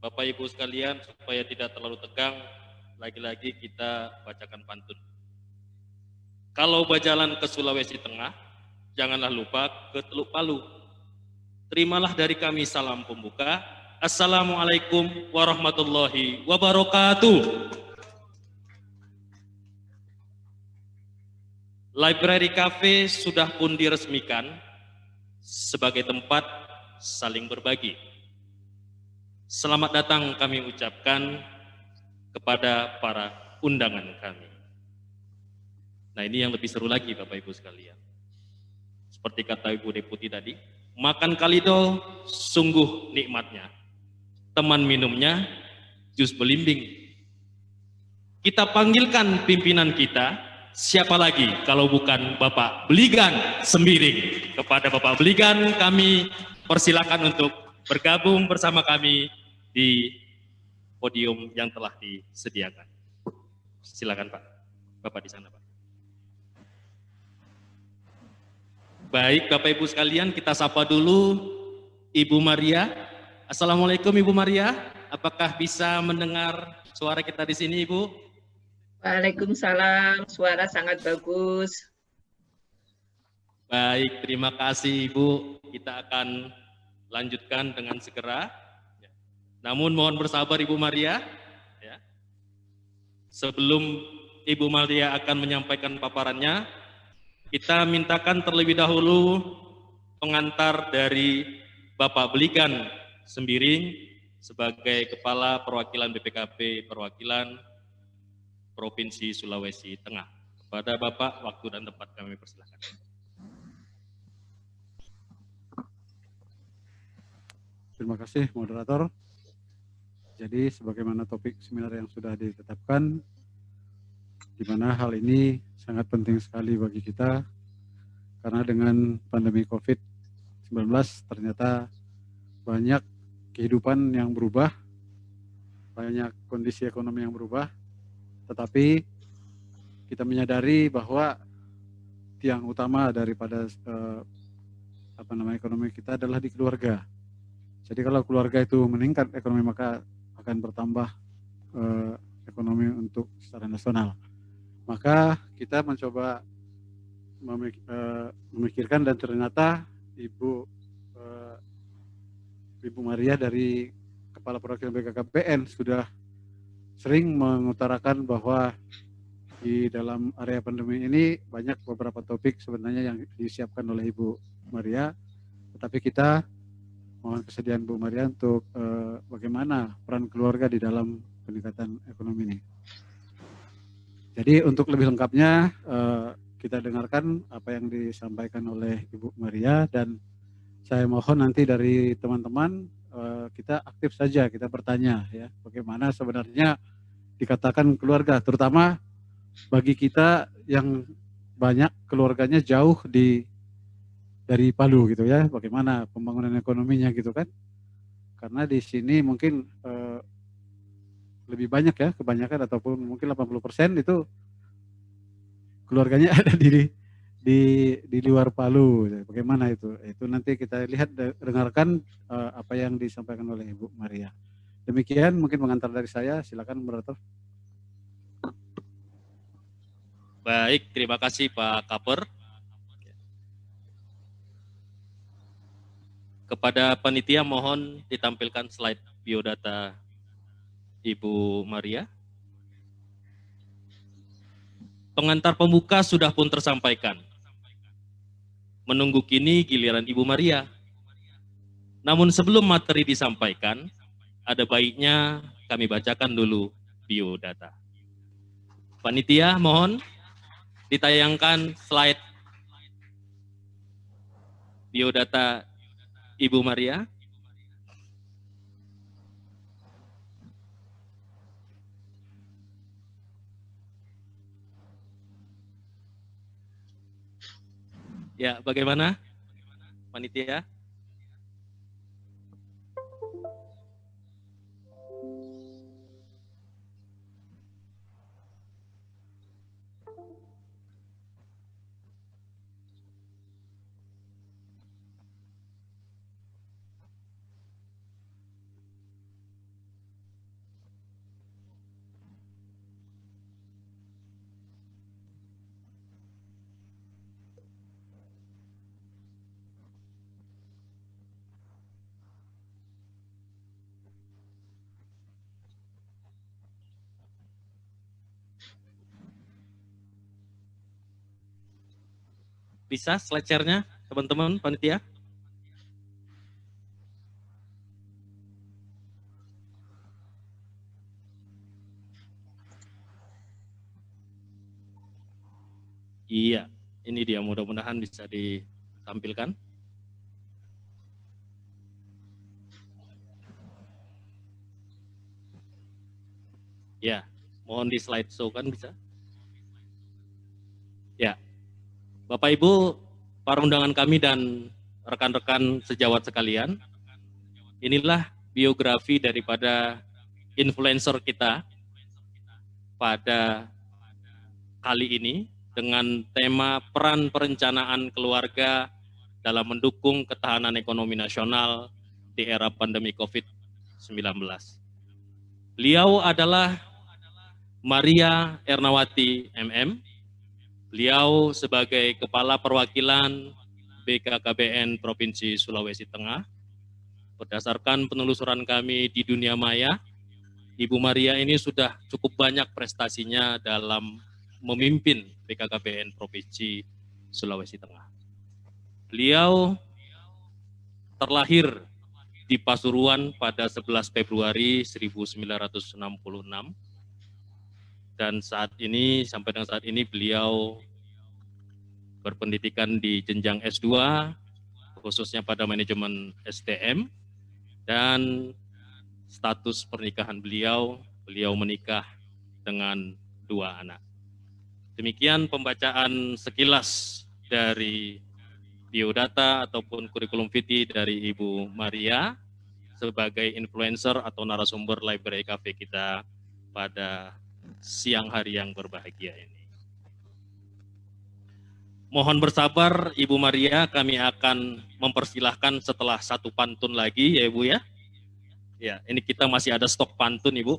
Bapak Ibu sekalian, supaya tidak terlalu tegang, lagi-lagi kita bacakan pantun. Kalau berjalan ke Sulawesi Tengah, janganlah lupa ke Teluk Palu. Terimalah dari kami salam pembuka. Assalamualaikum warahmatullahi wabarakatuh. Library Cafe sudah pun diresmikan sebagai tempat saling berbagi. Selamat datang kami ucapkan kepada para undangan kami. Nah, ini yang lebih seru lagi Bapak Ibu sekalian. Seperti kata Ibu Deputi tadi, makan kalido sungguh nikmatnya. Teman minumnya jus belimbing. Kita panggilkan pimpinan kita, siapa lagi kalau bukan Bapak Beligan Sembiring. Kepada Bapak Beligan kami persilakan untuk bergabung bersama kami di podium yang telah disediakan. Silakan Pak, Bapak di sana Pak. Baik Bapak Ibu sekalian, kita sapa dulu Ibu Maria. Assalamualaikum Ibu Maria, apakah bisa mendengar suara kita di sini Ibu? Waalaikumsalam, suara sangat bagus. Baik, terima kasih Ibu. Kita akan lanjutkan dengan segera. Namun mohon bersabar Ibu Maria. Ya. Sebelum Ibu Maria akan menyampaikan paparannya, kita mintakan terlebih dahulu pengantar dari Bapak Beligan Sembiring sebagai Kepala Perwakilan BPKP Perwakilan Provinsi Sulawesi Tengah. Kepada Bapak, waktu dan tempat kami persilakan. Terima kasih moderator. Jadi sebagaimana topik seminar yang sudah ditetapkan, di mana hal ini sangat penting sekali bagi kita, karena dengan pandemi COVID-19 ternyata banyak kehidupan yang berubah, banyak kondisi ekonomi yang berubah, tetapi kita menyadari bahwa tiang utama daripada ekonomi kita adalah di keluarga. Jadi kalau keluarga itu meningkat ekonomi, maka akan bertambah ekonomi untuk secara nasional. Maka kita mencoba memikirkan, dan ternyata Ibu Maria dari Kepala Perwakilan BKKBN sudah sering mengutarakan bahwa di dalam area pandemi ini banyak beberapa topik sebenarnya yang disiapkan oleh Ibu Maria, tetapi kita mohon kesediaan Bu Maria untuk bagaimana peran keluarga di dalam peningkatan ekonomi ini. Jadi untuk lebih lengkapnya kita dengarkan apa yang disampaikan oleh Ibu Maria, dan saya mohon nanti dari teman-teman kita aktif saja, kita bertanya ya, bagaimana sebenarnya dikatakan keluarga, terutama bagi kita yang banyak keluarganya jauh dari Palu gitu ya, bagaimana pembangunan ekonominya gitu kan, karena di sini mungkin lebih banyak ya, kebanyakan ataupun mungkin 80% itu keluarganya ada di luar Palu. Bagaimana itu? Itu nanti kita lihat, dengarkan apa yang disampaikan oleh Ibu Maria. Demikian mungkin pengantar dari saya, silakan moderator. Baik, terima kasih Pak Kaper. Kepada panitia mohon ditampilkan slide biodata Ibu Maria. Pengantar pembuka sudah pun tersampaikan. Menunggu kini giliran Ibu Maria. Namun sebelum materi disampaikan, ada baiknya kami bacakan dulu biodata. Panitia mohon ditayangkan slide biodata Ibu Maria. Ya, bagaimana panitia? Bisa slide share-nya, teman-teman panitia? Iya, ini dia, mudah-mudahan bisa ditampilkan. Ya, mohon di slide show kan bisa. Ya, Bapak Ibu, para undangan kami dan rekan-rekan sejawat sekalian, inilah biografi daripada influencer kita pada kali ini dengan tema peran perencanaan keluarga dalam mendukung ketahanan ekonomi nasional di era pandemi COVID-19. Beliau adalah Maria Ernawati MM. Beliau sebagai Kepala Perwakilan BKKBN Provinsi Sulawesi Tengah. Berdasarkan penelusuran kami di dunia maya, Ibu Maria ini sudah cukup banyak prestasinya dalam memimpin BKKBN Provinsi Sulawesi Tengah. Beliau terlahir di Pasuruan pada 11 Februari 1966 dan sampai dengan saat ini beliau berpendidikan di jenjang S2 khususnya pada manajemen SDM dan status pernikahan beliau menikah dengan 2 anak. Demikian pembacaan sekilas dari biodata ataupun kurikulum vitae dari Ibu Maria sebagai influencer atau narasumber Library Cafe kita pada siang hari yang berbahagia ini. Mohon bersabar Ibu Maria, kami akan mempersilahkan setelah satu pantun lagi ya Ibu ya. Ya, ini kita masih ada stok pantun Ibu.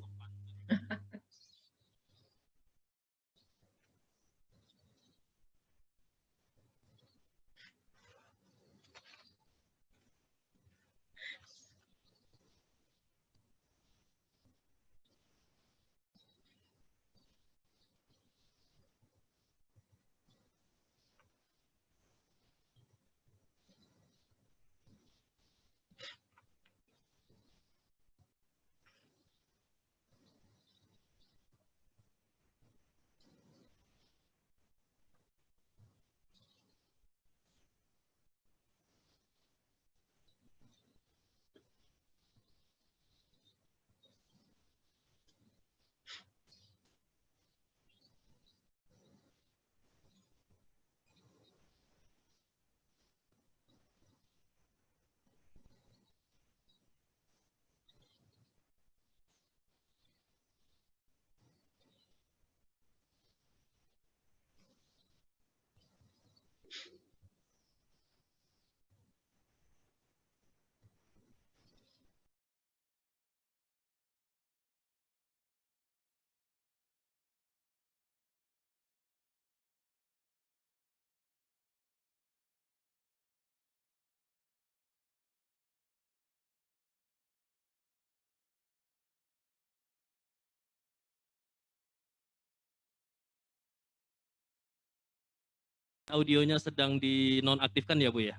Audionya sedang dinonaktifkan ya Bu ya?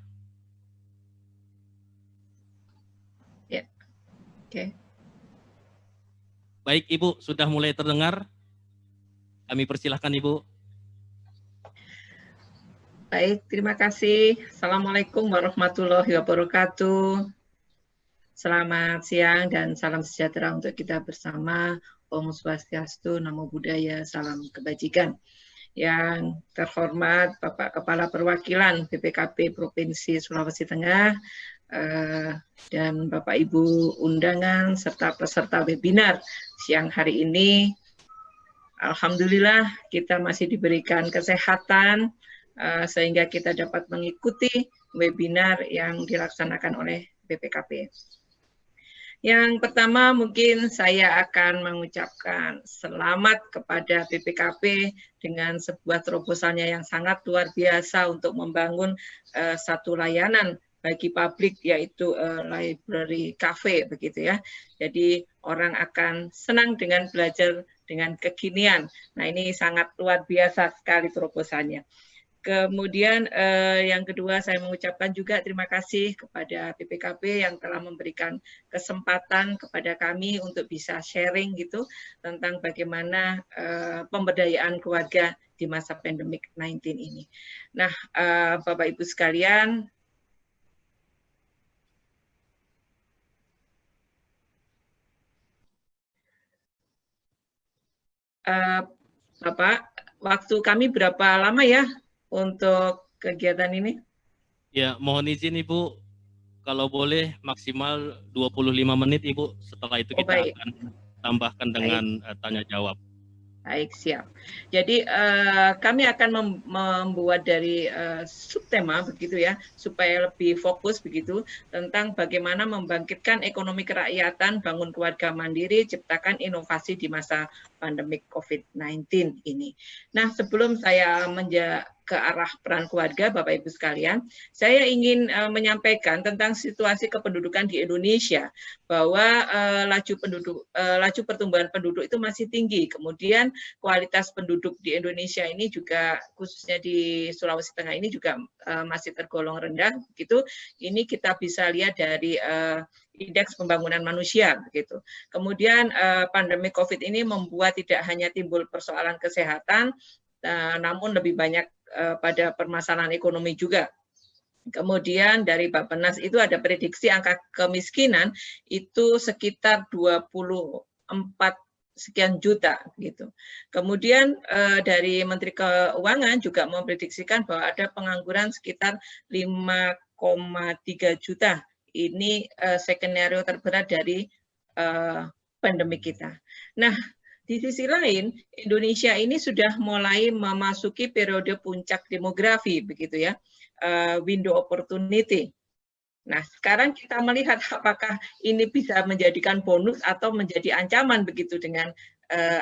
Ya, oke. Baik Ibu, sudah mulai terdengar? Kami persilahkan Ibu. Baik, terima kasih. Assalamualaikum warahmatullahi wabarakatuh. Selamat siang dan salam sejahtera untuk kita bersama. Om Swastiastu, Namo Buddhaya, salam kebajikan. Yang terhormat Bapak Kepala Perwakilan BPKB Provinsi Sulawesi Tengah, dan Bapak Ibu undangan serta peserta webinar siang hari ini. Alhamdulillah kita masih diberikan kesehatan sehingga kita dapat mengikuti webinar yang dilaksanakan oleh BPKB. Yang pertama mungkin saya akan mengucapkan selamat kepada BPKB dengan sebuah terobosannya yang sangat luar biasa untuk membangun satu layanan bagi publik, yaitu library cafe begitu ya. Jadi orang akan senang dengan belajar dengan kekinian. Nah, ini sangat luar biasa sekali terobosannya. Kemudian yang kedua saya mengucapkan juga terima kasih kepada BPKB yang telah memberikan kesempatan kepada kami untuk bisa sharing gitu tentang bagaimana pemberdayaan keluarga di masa pandemik 19 ini. Nah, Bapak Ibu sekalian, Bapak, waktu kami berapa lama ya untuk kegiatan ini? Ya, mohon izin Ibu, kalau boleh maksimal 25 menit Ibu. Setelah itu kita baik. akan tambahkan dengan tanya jawab. Baik, siap. Jadi kami akan membuat dari subtema begitu ya, supaya lebih fokus begitu tentang bagaimana membangkitkan ekonomi kerakyatan, bangun keluarga mandiri, ciptakan inovasi di masa pandemik COVID-19 ini. Nah, sebelum saya ke arah peran keluarga, Bapak Ibu sekalian, saya ingin menyampaikan tentang situasi kependudukan di Indonesia, bahwa laju pertumbuhan penduduk itu masih tinggi. Kemudian kualitas penduduk di Indonesia ini juga, khususnya di Sulawesi Tengah ini juga masih tergolong rendah. Begitu, ini kita bisa lihat dari indeks pembangunan manusia begitu. Kemudian pandemi COVID ini membuat tidak hanya timbul persoalan kesehatan, namun lebih banyak pada permasalahan ekonomi juga. Kemudian dari Bappenas itu ada prediksi angka kemiskinan itu sekitar 24 sekian juta gitu. Kemudian dari Menteri Keuangan juga memprediksikan bahwa ada pengangguran sekitar 5,3 juta. Ini skenario terberat dari pandemi kita. Nah, di sisi lain, Indonesia ini sudah mulai memasuki periode puncak demografi, begitu ya, window opportunity. Nah, sekarang kita melihat apakah ini bisa menjadikan bonus atau menjadi ancaman begitu dengan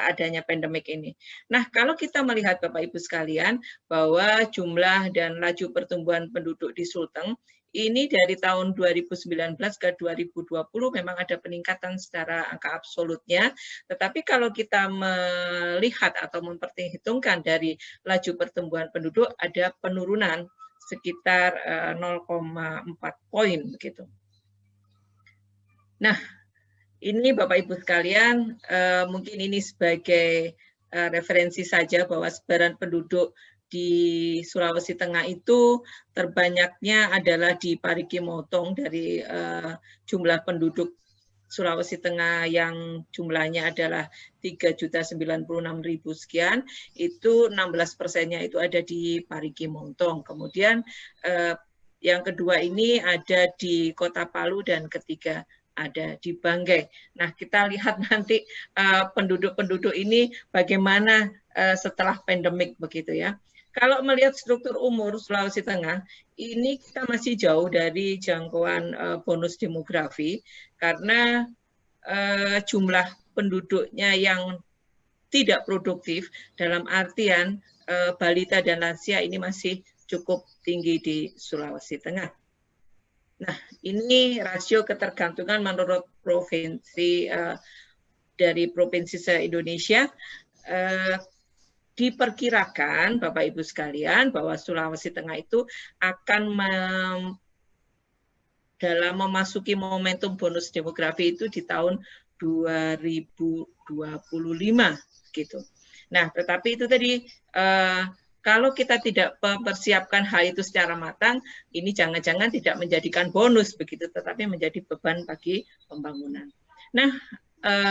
adanya pandemik ini. Nah, kalau kita melihat Bapak Ibu sekalian bahwa jumlah dan laju pertumbuhan penduduk di Sulteng ini dari tahun 2019 ke 2020 memang ada peningkatan secara angka absolutnya, tetapi kalau kita melihat atau memperhitungkan dari laju pertumbuhan penduduk ada penurunan sekitar 0,4 poin begitu. Nah, ini Bapak Ibu sekalian, mungkin ini sebagai referensi saja bahwa sebaran penduduk di Sulawesi Tengah itu terbanyaknya adalah di Parigi Motong dari jumlah penduduk Sulawesi Tengah yang jumlahnya adalah 3.096.000 sekian, itu 16%-nya itu ada di Parigi Motong. Kemudian yang kedua ini ada di Kota Palu dan ketiga ada di Banggai. Nah, kita lihat nanti penduduk-penduduk ini bagaimana setelah pandemik begitu ya. Kalau melihat struktur umur Sulawesi Tengah, ini kita masih jauh dari jangkauan bonus demografi karena jumlah penduduknya yang tidak produktif dalam artian balita dan lansia ini masih cukup tinggi di Sulawesi Tengah. Nah, ini rasio ketergantungan menurut provinsi dari provinsi se-Indonesia. Diperkirakan Bapak Ibu sekalian bahwa Sulawesi Tengah itu akan dalam memasuki momentum bonus demografi itu di tahun 2025 gitu. Nah, tetapi itu tadi kalau kita tidak mempersiapkan hal itu secara matang, ini jangan-jangan tidak menjadikan bonus begitu, tetapi menjadi beban bagi pembangunan. Nah,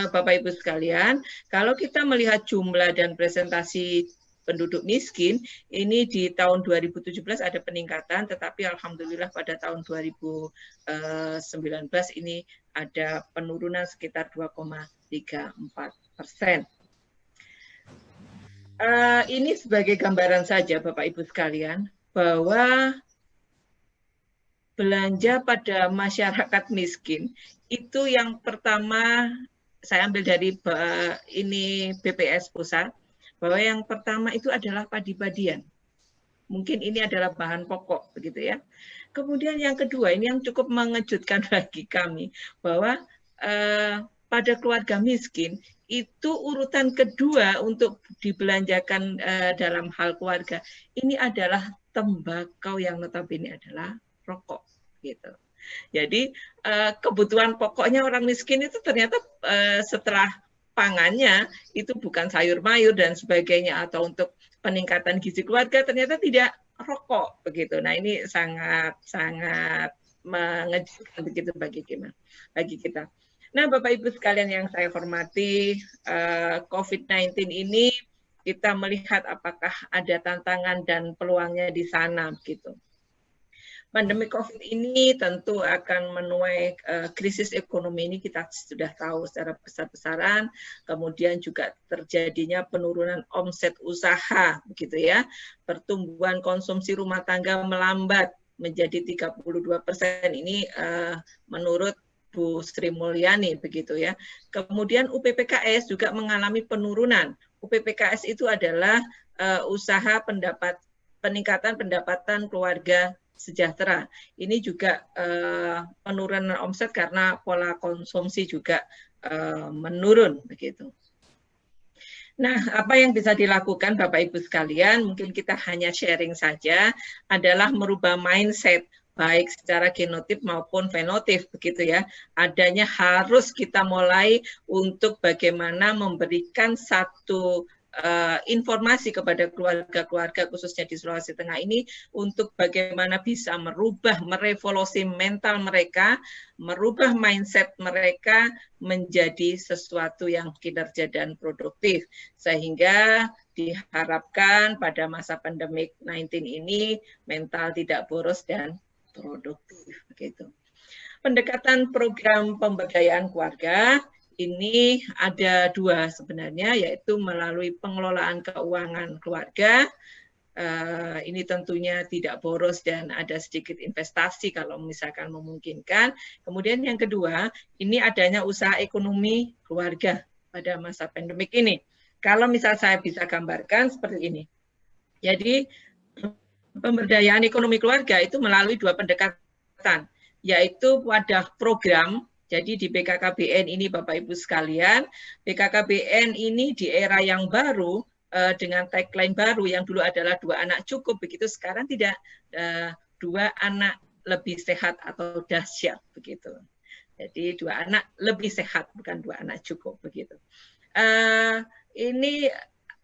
Bapak Ibu sekalian, kalau kita melihat jumlah dan presentasi penduduk miskin, ini di tahun 2017 ada peningkatan, tetapi alhamdulillah pada tahun 2019 ini ada penurunan sekitar 2,34%. Ini sebagai gambaran saja Bapak Ibu sekalian, bahwa belanja pada masyarakat miskin itu yang pertama, saya ambil dari ini BPS Pusat, bahwa yang pertama itu adalah padi-padian. Mungkin ini adalah bahan pokok, begitu ya. Kemudian yang kedua, ini yang cukup mengejutkan bagi kami, bahwa kepada keluarga miskin itu urutan kedua untuk dibelanjakan dalam hal keluarga ini adalah tembakau yang notabene adalah rokok gitu. Jadi kebutuhan pokoknya orang miskin itu ternyata setelah pangannya itu bukan sayur mayur dan sebagainya atau untuk peningkatan gizi keluarga ternyata tidak rokok begitu. Nah ini sangat mengejutkan begitu bagi kita. Nah Bapak Ibu sekalian yang saya hormati, COVID-19 ini kita melihat apakah ada tantangan dan peluangnya di sana gitu. Pandemi COVID ini tentu akan menuai krisis ekonomi ini kita sudah tahu secara besar-besaran, kemudian juga terjadinya penurunan omset usaha, begitu ya, pertumbuhan konsumsi rumah tangga melambat menjadi 32% ini menurut Bu Sri Mulyani, begitu ya. Kemudian UPPKS juga mengalami penurunan. UPPKS itu adalah usaha peningkatan pendapatan keluarga sejahtera. Ini juga penurunan omset karena pola konsumsi juga menurun begitu. Nah, apa yang bisa dilakukan Bapak Ibu sekalian, mungkin kita hanya sharing saja, adalah merubah mindset baik secara genotip maupun fenotip begitu ya. Adanya harus kita mulai untuk bagaimana memberikan satu informasi kepada keluarga-keluarga khususnya di Sulawesi Tengah ini untuk bagaimana bisa merevolusi mental mereka, merubah mindset mereka menjadi sesuatu yang kinerja dan produktif sehingga diharapkan pada masa pandemik 19 ini mental tidak boros dan produktif begitu. Pendekatan program pemberdayaan keluarga ini ada dua sebenarnya, yaitu melalui pengelolaan keuangan keluarga. Ini tentunya tidak boros dan ada sedikit investasi kalau misalkan memungkinkan. Kemudian yang kedua, ini adanya usaha ekonomi keluarga pada masa pandemik ini. Kalau misal saya bisa gambarkan seperti ini. Jadi pemberdayaan ekonomi keluarga itu melalui dua pendekatan, yaitu wadah program. Jadi di BKKBN ini Bapak Ibu sekalian, BKKBN ini di era yang baru dengan tagline baru yang dulu adalah 2 anak cukup, begitu sekarang tidak 2 anak lebih sehat atau dahsyat begitu. Jadi 2 anak lebih sehat bukan 2 anak cukup begitu. Ini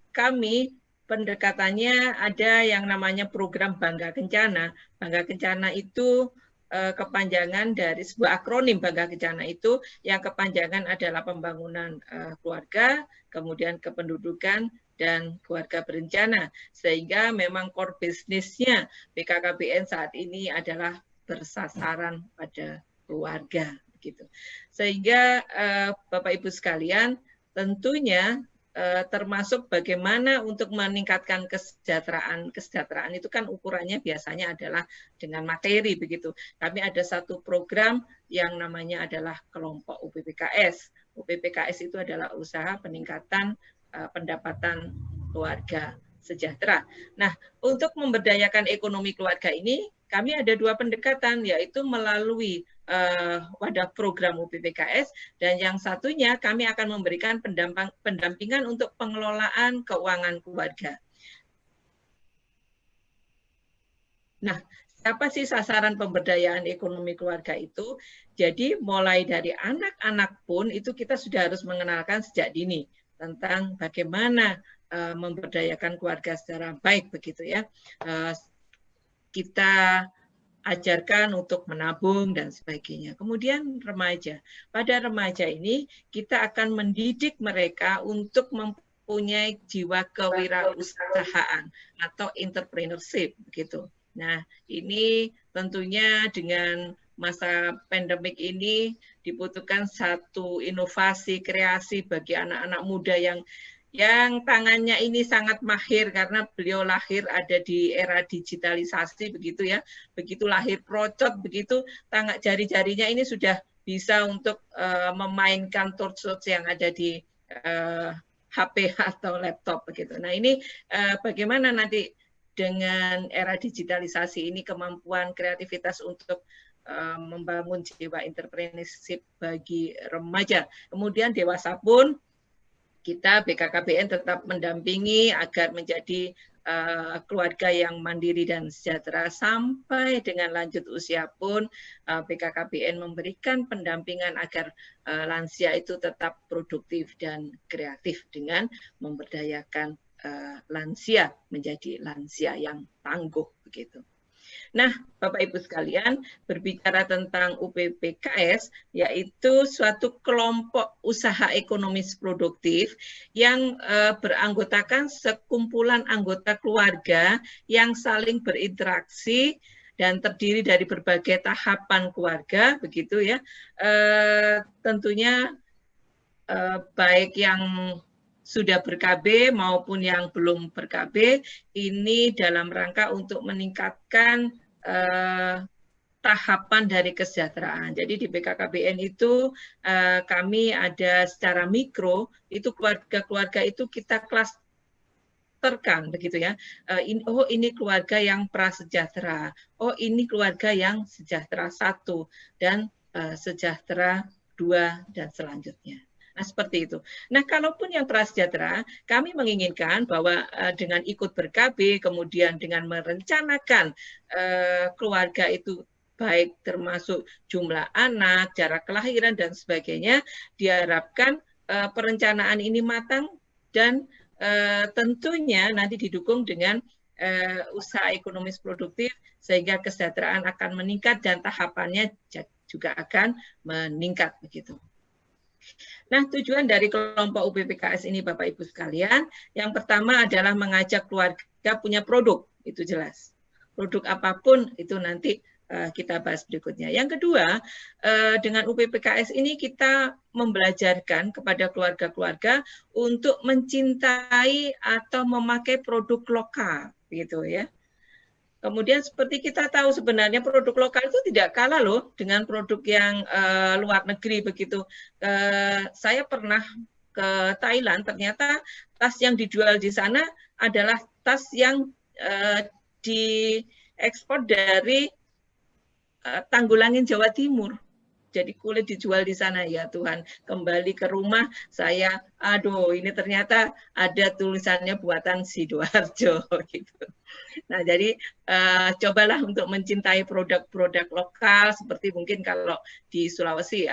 kami pendekatannya ada yang namanya program Bangga Kencana. Bangga Kencana itu kepanjangan dari sebuah akronim Bangga Kencana itu yang kepanjangan adalah pembangunan keluarga, kemudian kependudukan dan keluarga berencana. Sehingga memang core bisnisnya BKKBN saat ini adalah bersasaran pada keluarga begitu. Sehingga Bapak Ibu sekalian tentunya termasuk bagaimana untuk meningkatkan kesejahteraan itu kan ukurannya biasanya adalah dengan materi begitu. Kami ada satu program yang namanya adalah kelompok UPPKS. UPPKS itu adalah usaha peningkatan pendapatan keluarga sejahtera. Nah, untuk memberdayakan ekonomi keluarga ini kami ada 2 pendekatan, yaitu melalui wadah program UPPKS dan yang satunya kami akan memberikan pendampingan untuk pengelolaan keuangan keluarga. Nah, siapa sih sasaran pemberdayaan ekonomi keluarga itu? Jadi mulai dari anak-anak pun itu kita sudah harus mengenalkan sejak dini tentang bagaimana memberdayakan keluarga secara baik begitu ya. Kita ajarkan untuk menabung dan sebagainya. Kemudian remaja. Pada remaja ini kita akan mendidik mereka untuk mempunyai jiwa kewirausahaan atau entrepreneurship begitu. Nah, ini tentunya dengan masa pandemik ini dibutuhkan satu inovasi kreasi bagi anak-anak muda yang tangannya ini sangat mahir karena beliau lahir ada di era digitalisasi begitu ya. Begitu lahir procot begitu jari-jarinya ini sudah bisa untuk memainkan tools yang ada di HP atau laptop begitu. Nah, ini bagaimana nanti dengan era digitalisasi ini kemampuan kreativitas untuk membangun jiwa entrepreneurship bagi remaja. Kemudian dewasa pun kita BKKBN tetap mendampingi agar menjadi keluarga yang mandiri dan sejahtera. Sampai dengan lanjut usia pun BKKBN memberikan pendampingan agar lansia itu tetap produktif dan kreatif dengan memberdayakan lansia menjadi lansia yang tangguh begitu. Nah, Bapak Ibu sekalian, berbicara tentang UPPKS, yaitu suatu kelompok usaha ekonomis produktif yang beranggotakan sekumpulan anggota keluarga yang saling berinteraksi dan terdiri dari berbagai tahapan keluarga, begitu ya. Tentunya baik yang sudah ber-KB maupun yang belum ber-KB, ini dalam rangka untuk meningkatkan tahapan dari kesejahteraan. Jadi di BKKBN itu kami ada secara mikro, itu keluarga-keluarga itu kita klasterkan begitu ya. Oh ini keluarga yang prasejahtera, oh ini keluarga yang sejahtera 1 dan sejahtera 2 dan selanjutnya. Nah, seperti itu. Nah, kalaupun yang prasejahtera, kami menginginkan bahwa dengan ikut ber-KB, kemudian dengan merencanakan keluarga itu baik termasuk jumlah anak, jarak kelahiran, dan sebagainya, diharapkan perencanaan ini matang dan tentunya nanti didukung dengan usaha ekonomis produktif, sehingga kesejahteraan akan meningkat dan tahapannya juga akan meningkat begitu. Nah, tujuan dari kelompok UPPKS ini Bapak Ibu sekalian, yang pertama adalah mengajak keluarga punya produk, itu jelas. Produk apapun itu nanti kita bahas berikutnya. Yang kedua, dengan UPPKS ini kita membelajarkan kepada keluarga-keluarga untuk mencintai atau memakai produk lokal, gitu ya. Kemudian seperti kita tahu sebenarnya produk lokal itu tidak kalah loh dengan produk yang luar negeri begitu. Saya pernah ke Thailand, ternyata tas yang dijual di sana adalah tas yang diekspor dari Tanggulangin, Jawa Timur. Jadi kulit dijual di sana, ya Tuhan. Kembali ke rumah saya, aduh ini ternyata ada tulisannya buatan Sidoarjo gitu. Nah, jadi cobalah untuk mencintai produk-produk lokal, seperti mungkin kalau di Sulawesi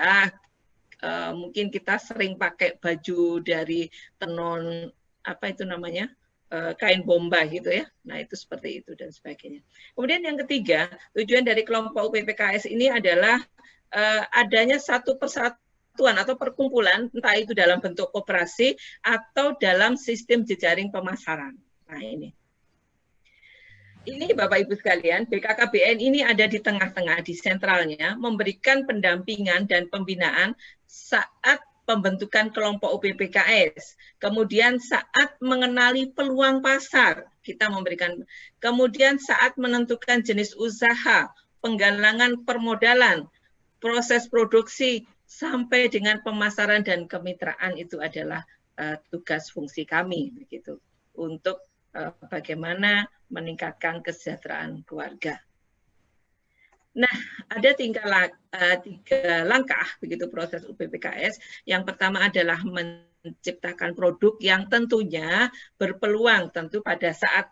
mungkin kita sering pakai baju dari tenun apa itu namanya? Kain bombay gitu ya. Nah, itu seperti itu dan sebagainya. Kemudian yang ketiga, tujuan dari kelompok UPPKS ini adalah adanya satu persatuan atau perkumpulan, entah itu dalam bentuk koperasi atau dalam sistem jejaring pemasaran. Nah, ini Bapak Ibu sekalian, BKKBN ini ada di tengah-tengah, di sentralnya, memberikan pendampingan dan pembinaan saat pembentukan kelompok UPPKS. Kemudian saat mengenali peluang pasar, kita memberikan. Kemudian saat menentukan jenis usaha, penggalangan permodalan, proses produksi, sampai dengan pemasaran dan kemitraan, itu adalah tugas fungsi kami begitu untuk bagaimana meningkatkan kesejahteraan keluarga. Nah, ada tiga langkah begitu proses UPPKS. Yang pertama adalah menciptakan produk yang tentunya berpeluang tentu pada saat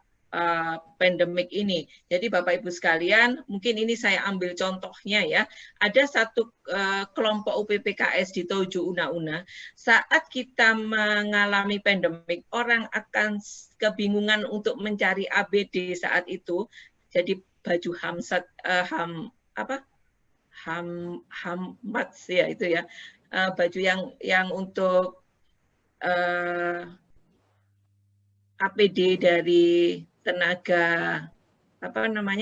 pandemik ini. Jadi Bapak Ibu sekalian, mungkin ini saya ambil contohnya ya. Ada satu kelompok UPPKS di Tojo Una-Una. Saat kita mengalami pandemik, orang akan kebingungan untuk mencari ABD saat itu. Jadi baju hamats ya itu ya. Baju yang untuk APD dari tenaga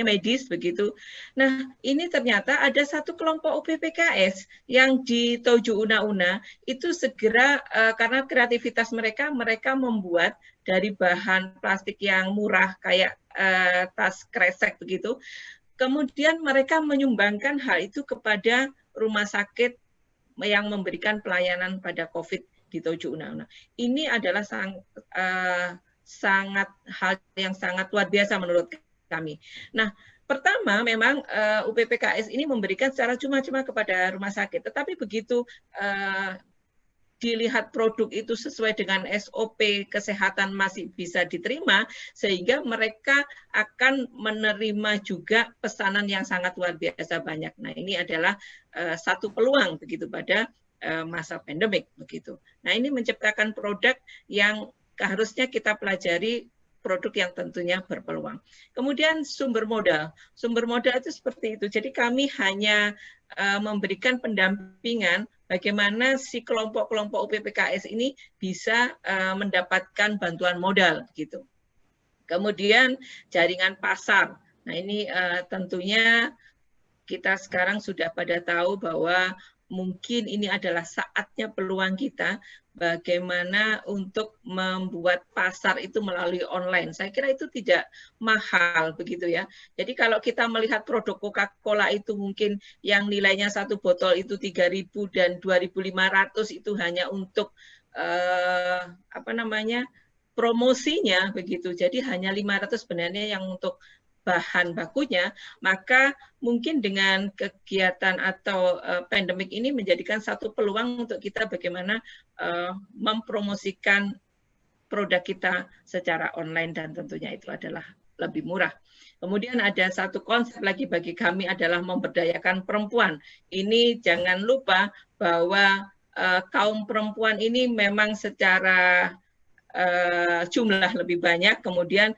medis begitu. Nah, ini ternyata ada satu kelompok UPPKS yang di Tojo Una-Una itu segera karena kreativitas mereka membuat dari bahan plastik yang murah kayak tas kresek begitu. Kemudian mereka menyumbangkan hal itu kepada rumah sakit yang memberikan pelayanan pada COVID di Tojo Una-Una. Ini adalah hal yang sangat luar biasa menurut kami. Nah, Pertama, memang UPPKS ini memberikan secara cuma-cuma kepada rumah sakit, tetapi begitu dilihat produk itu sesuai dengan SOP kesehatan masih bisa diterima, sehingga mereka akan menerima juga pesanan yang sangat luar biasa banyak. Nah, ini adalah satu peluang begitu pada masa pandemik begitu. Nah, ini menciptakan produk yang harusnya kita pelajari, produk yang tentunya berpeluang. Kemudian sumber modal. Sumber modal itu seperti itu. Jadi kami hanya memberikan pendampingan bagaimana si kelompok-kelompok UPPKS ini bisa mendapatkan bantuan modal gitu. Kemudian jaringan pasar. Nah, ini tentunya kita sekarang sudah pada tahu bahwa mungkin ini adalah saatnya peluang kita bagaimana untuk membuat pasar itu melalui online. Saya kira itu tidak mahal begitu ya. Jadi kalau kita melihat produk Coca-Cola itu mungkin yang nilainya satu botol itu 3.000 dan 2.500 itu hanya untuk promosinya begitu. Jadi hanya 500 sebenarnya yang untuk bahan bakunya, maka mungkin dengan kegiatan atau pandemik ini menjadikan satu peluang untuk kita bagaimana mempromosikan produk kita secara online, dan tentunya itu adalah lebih murah. Kemudian ada satu konsep lagi bagi kami adalah memberdayakan perempuan. Ini jangan lupa bahwa kaum perempuan ini memang secara jumlah lebih banyak, kemudian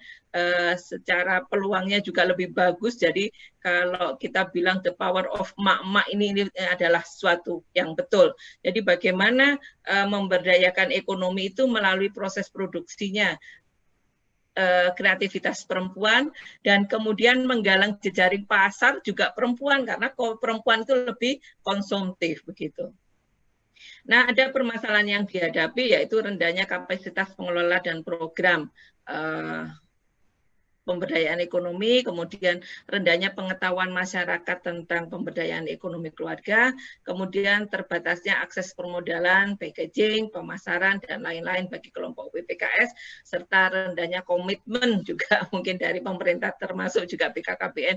secara peluangnya juga lebih bagus. Jadi kalau kita bilang the power of emak-emak ini adalah sesuatu yang betul. Jadi bagaimana memberdayakan ekonomi itu melalui proses produksinya, kreativitas perempuan, dan kemudian menggalang jejaring pasar juga perempuan, karena perempuan itu lebih konsumtif begitu. Nah, ada permasalahan yang dihadapi yaitu rendahnya kapasitas pengelola dan program pemberdayaan ekonomi, kemudian rendahnya pengetahuan masyarakat tentang pemberdayaan ekonomi keluarga, kemudian terbatasnya akses permodalan, packaging, pemasaran, dan lain-lain bagi kelompok UPPKS, serta rendahnya komitmen juga mungkin dari pemerintah termasuk juga BKKBN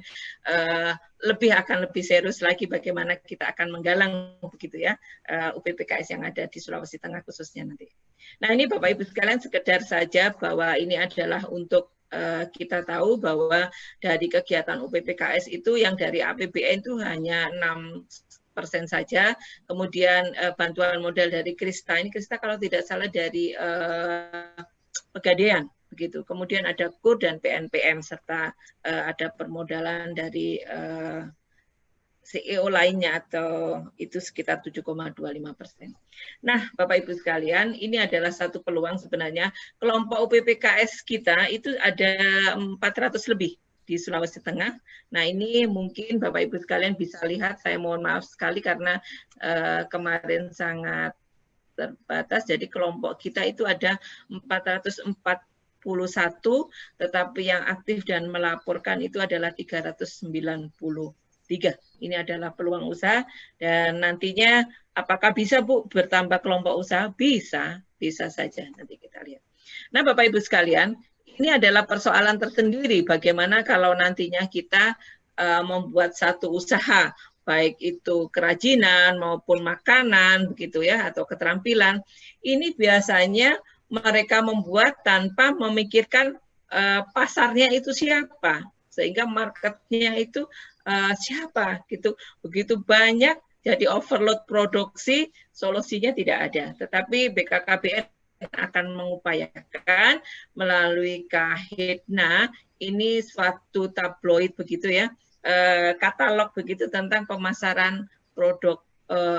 akan lebih serius lagi bagaimana kita akan menggalang begitu ya UPPKS yang ada di Sulawesi Tengah khususnya nanti. Nah, ini Bapak Ibu sekalian sekedar saja bahwa ini adalah untuk kita tahu bahwa dari kegiatan UPPKS itu yang dari APBN itu hanya 6% saja. Kemudian bantuan modal dari Krista, ini Krista kalau tidak salah dari Pegadaian begitu. Kemudian ada KUR dan PNPM serta ada permodalan dari CEO lainnya atau itu sekitar 7,25%. Nah, Bapak Ibu sekalian, ini adalah satu peluang sebenarnya. Kelompok UPPKS kita itu ada 400 lebih di Sulawesi Tengah. Nah, ini mungkin Bapak Ibu sekalian bisa lihat, saya mohon maaf sekali karena kemarin sangat terbatas, jadi kelompok kita itu ada 441, tetapi yang aktif dan melaporkan itu adalah 393. Ini adalah peluang usaha, dan nantinya apakah bisa Bu bertambah kelompok usaha? Bisa saja, nanti kita lihat. Nah, Bapak Ibu sekalian, ini adalah persoalan tersendiri bagaimana kalau nantinya kita membuat satu usaha, baik itu kerajinan maupun makanan begitu ya, atau keterampilan. Ini biasanya mereka membuat tanpa memikirkan pasarnya itu siapa, sehingga marketnya itu siapa gitu. Begitu banyak jadi overload produksi, solusinya tidak ada. Tetapi BKKBN akan mengupayakan melalui Kahitna, ini suatu tabloid begitu ya, katalog begitu tentang pemasaran produk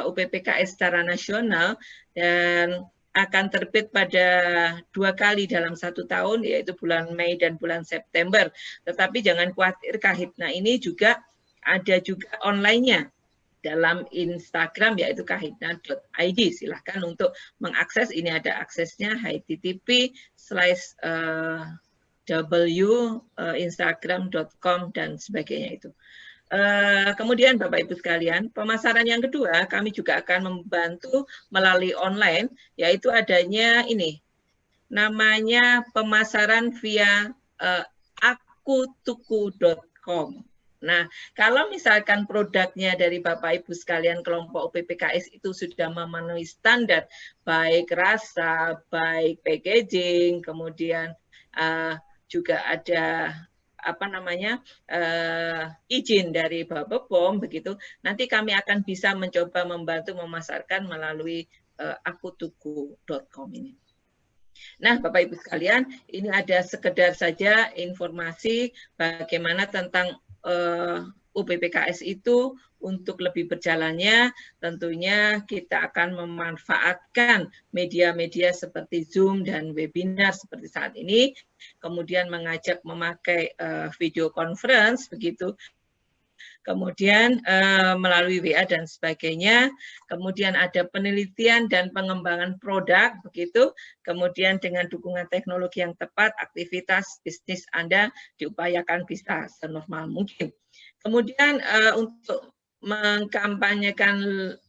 UPPKS secara nasional, dan akan terbit pada 2 kali dalam 1 tahun, yaitu bulan Mei dan bulan September. Tetapi jangan khawatir, Kahitna ini juga ada juga online-nya dalam Instagram, yaitu kahitna.id. Silahkan untuk mengakses, ini ada aksesnya, http://w instagram.com dan sebagainya itu. Kemudian Bapak Ibu sekalian, pemasaran yang kedua kami juga akan membantu melalui online, yaitu adanya ini, namanya pemasaran via akutuku.com. Nah, kalau misalkan produknya dari Bapak Ibu sekalian kelompok UPPKS itu sudah memenuhi standar baik rasa, baik packaging, kemudian juga ada apa namanya izin dari Bapepom begitu, nanti kami akan bisa mencoba membantu memasarkan melalui akutuku.com ini. Nah, Bapak Ibu sekalian, ini ada sekedar saja informasi bagaimana tentang UPPKS itu. Untuk lebih berjalannya, tentunya kita akan memanfaatkan media-media seperti Zoom dan webinar seperti saat ini, kemudian mengajak memakai video conference begitu. Kemudian melalui WA dan sebagainya, kemudian ada penelitian dan pengembangan produk, begitu. Kemudian dengan dukungan teknologi yang tepat, aktivitas bisnis Anda diupayakan bisa senormal mungkin. Kemudian untuk mengkampanyekan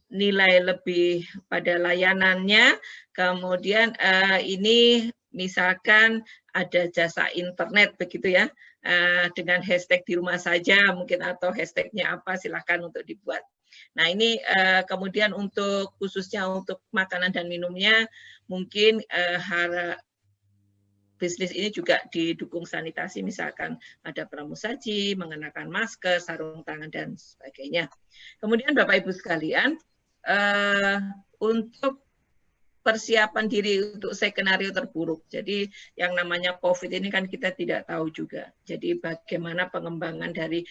nilai lebih pada layanannya, kemudian ini misalkan ada jasa internet begitu ya, dengan hashtag di rumah saja mungkin atau hashtagnya apa silahkan untuk dibuat. Nah ini kemudian untuk khususnya untuk makanan dan minumnya mungkin bisnis ini juga didukung sanitasi, misalkan ada pramusaji, mengenakan masker, sarung tangan, dan sebagainya. Kemudian Bapak Ibu sekalian, untuk persiapan diri untuk skenario terburuk. Jadi yang namanya COVID ini kan kita tidak tahu juga. Jadi bagaimana pengembangan dari